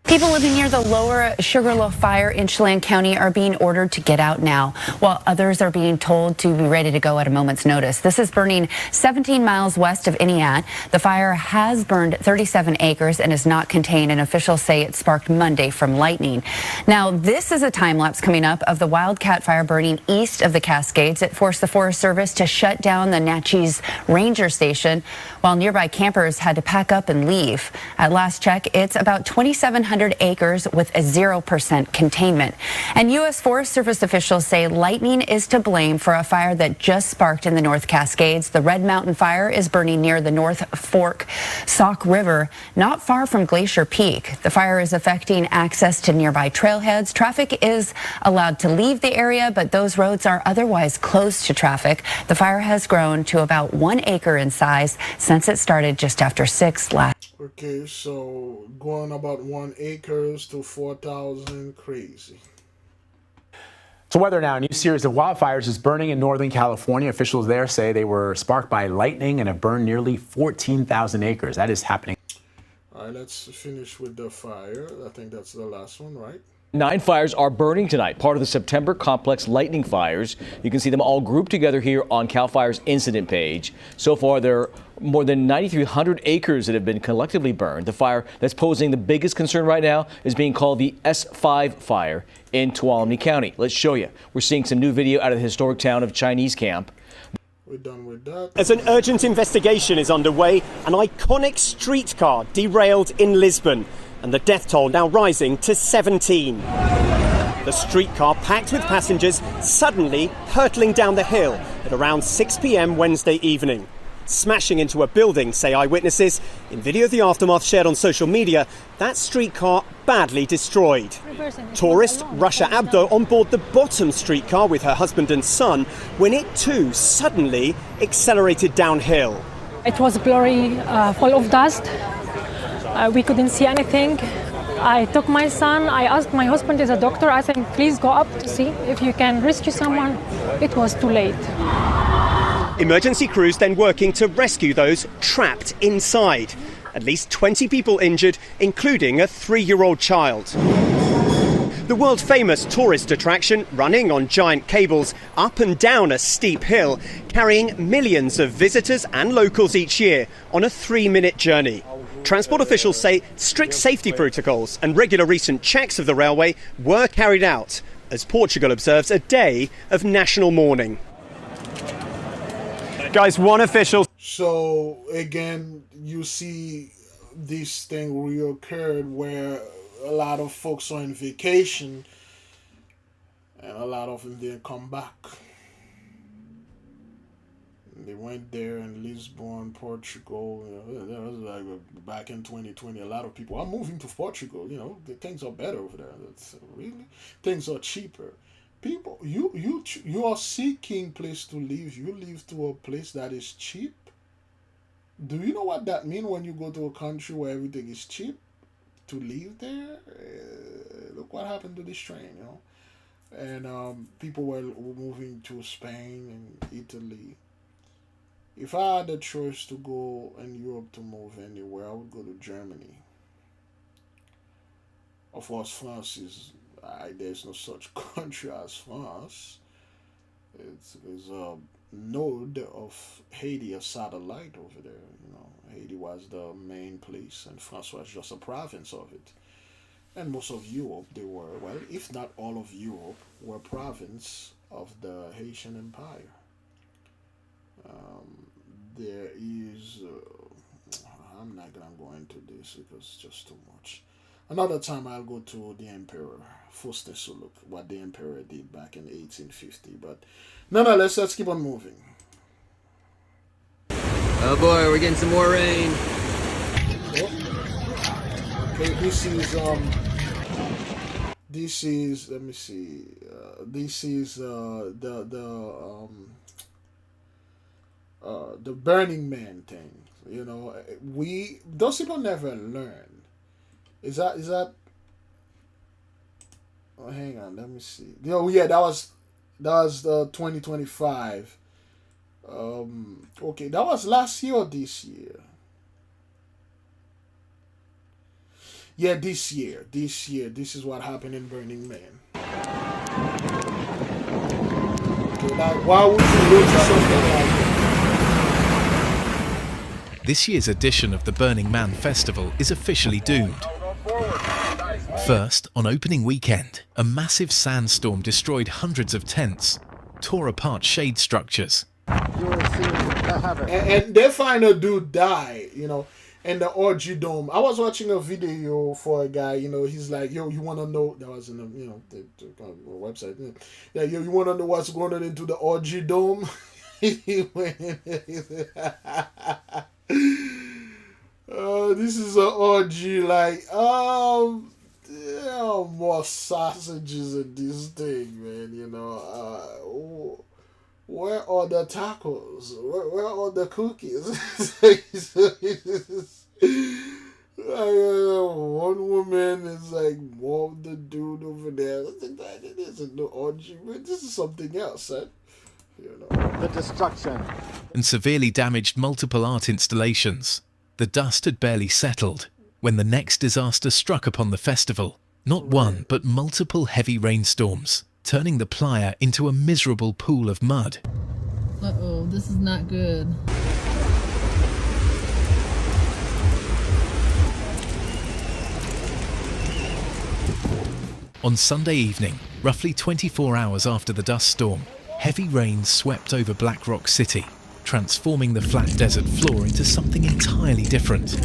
Speaker 20: People living near the lower Sugarloaf fire in Chelan County are being ordered to get out now, while others are being told to be ready to go at a moment's notice. This is burning 17 miles west of Iniat. The fire has burned 37 acres and is not contained, and officials say it sparked Monday from lightning. Now, this is a time-lapse coming up of the Wildcat fire burning east of the Cascades. It forced the Forest Service to shut down the Natchez Ranger Station, while nearby campers had to pack up and leave. At last check, it's about 2,700 acres with a 0% containment. And U.S. Forest Service officials say lightning is to blame for a fire that just sparked in the North Cascades. The Red Mountain Fire is burning near the North Fork Sauk River, not far from Glacier Peak. The fire is affecting access to nearby trailheads. Traffic is allowed to leave the area, but those roads are otherwise closed to traffic. The fire has grown to about 1 acre in size since it started just after 6 last.
Speaker 1: Okay, so going about 1 acres to 4,000, crazy.
Speaker 25: So weather now, a new series of wildfires is burning in Northern California. Officials there say they were sparked by lightning and have burned nearly 14,000 acres. That is happening.
Speaker 1: All right, let's finish with the fire. I think that's the last one, right?
Speaker 26: 9 fires are burning tonight, part of the September complex lightning fires. You can see them all grouped together here on CAL FIRE's incident page. So far, there are more than 9,300 acres that have been collectively burned. The fire that's posing the biggest concern right now is being called the S5 fire in Tuolumne County. Let's show you. We're seeing some new video out of the historic town of Chinese Camp.
Speaker 1: We're done with that.
Speaker 27: As an urgent investigation is underway, an iconic streetcar derailed in Lisbon, and the death toll now rising to 17. The streetcar, packed with passengers, suddenly hurtling down the hill at around 6 p.m. Wednesday evening. Smashing into a building, say eyewitnesses. In video of the aftermath shared on social media, that streetcar badly destroyed. Tourist Russia Abdo on board the bottom streetcar with her husband and son when it too suddenly accelerated downhill.
Speaker 28: It was blurry, full of dust. We couldn't see anything. I took my son. I asked my husband, is a doctor. I said, please go up to see if you can rescue someone. It was too late.
Speaker 27: Emergency crews then working to rescue those trapped inside. At least 20 people injured, including a 3-year-old child. The world-famous tourist attraction running on giant cables up and down a steep hill, carrying millions of visitors and locals each year on a 3-minute journey. Transport officials say strict safety protocols and regular recent checks of the railway were carried out as Portugal observes a day of national mourning. Guys, one official...
Speaker 1: So, again, you see this thing reoccurred where a lot of folks are on vacation and a lot of them didn't come back. They went there in Lisbon, Portugal. You know, that was like back in 2020. A lot of people are moving to Portugal. You know, things are better over there. That's really, things are cheaper. People, you are seeking place to live. You live to a place that is cheap. Do you know what that means when you go to a country where everything is cheap? To live there, look what happened to this train. You know, and people were moving to Spain and Italy. If I had a choice to go in Europe to move anywhere, I would go to Germany. Of course, France is, there's no such country as France. It's a node of Haiti, a satellite over there. You know, Haiti was the main place, and France was just a province of it. And most of Europe, they were, well, if not all of Europe, were province of the Haitian Empire. There is, I'm not gonna go into this because it's just too much. Another time I'll go to the Emperor, Faustin Suluk, what the Emperor did back in 1850. But nonetheless, let's keep on moving.
Speaker 2: Oh boy, we're getting some more rain.
Speaker 1: Okay, this is let me see. This is the Burning Man thing. You know, those people never learn. Is that? Oh, hang on, let me see. Oh yeah, that was 2025. Okay, that was last year or this year? Yeah, this year. This is what happened in Burning Man. Okay, like, why would you go to something like that?
Speaker 3: This year's edition of the Burning Man Festival is officially doomed. First, on opening weekend, a massive sandstorm destroyed hundreds of tents, tore apart shade structures.
Speaker 1: And they find a dude die, you know, in the orgy dome. I was watching a video for a guy, you know, he's like, yo, you want to know, that was in the, you know, the website. Yeah, yo, you want to know what's going on into the orgy dome? He went in there, he said, this is an orgy, like, more sausages in this thing, man, you know. Where are the tacos? Where are the cookies? One woman is like, whoa, the dude over there. It isn't no orgy, but this is something else, right? You know.
Speaker 3: The destruction. And severely damaged multiple art installations. The dust had barely settled when the next disaster struck upon the festival. Not one, but multiple heavy rainstorms, turning the playa into a miserable pool of mud.
Speaker 6: Uh-oh, this is not good.
Speaker 3: On Sunday evening, roughly 24 hours after the dust storm, heavy rains swept over Black Rock City, transforming the flat desert floor into something entirely different.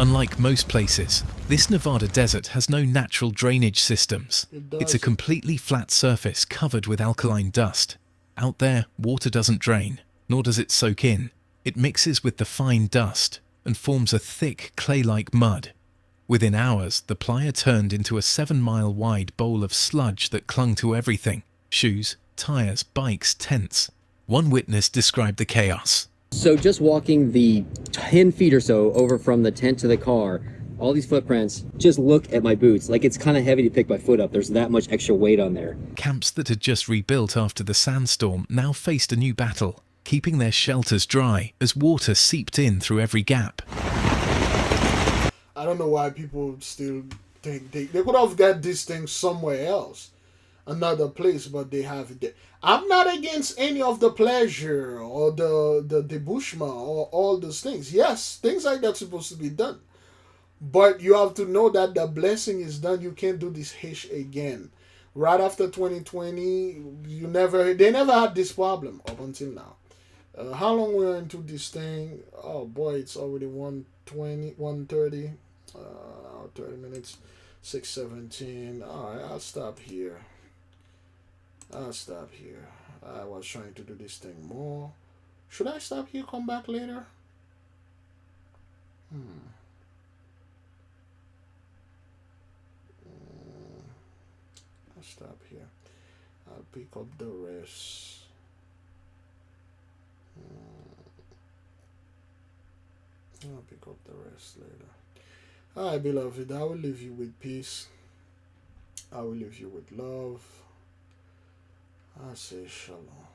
Speaker 3: Unlike most places, this Nevada desert has no natural drainage systems. It's a completely flat surface covered with alkaline dust. Out there, water doesn't drain, nor does it soak in. It mixes with the fine dust and forms a thick, clay-like mud. Within hours, the playa turned into a 7-mile wide bowl of sludge that clung to everything: shoes, tires, bikes, tents. One witness described the chaos.
Speaker 6: So just walking the 10 feet or so over from the tent to the car, all these footprints, just look at my boots. Like, it's kind of heavy to pick my foot up. There's that much extra weight on there.
Speaker 3: Camps that had just rebuilt after the sandstorm now faced a new battle, keeping their shelters dry as water seeped in through every gap.
Speaker 1: I don't know why people still think they could have got this thing somewhere else, another place, but they have it there. I'm not against any of the pleasure or the debouchement or all those things. Yes, things like that's supposed to be done. But you have to know that the blessing is done. You can't do this hish again. Right after 2020, they never had this problem up until now. How long we're into this thing? Oh boy, it's already 1:30. 30 minutes, 6:17. All right, I'll stop here. I was trying to do this thing more. Should I stop here, come back later? I'll stop here. I'll pick up the rest. I'll pick up the rest later. Alright, beloved, I will leave you with peace. I will leave you with love. I say shalom.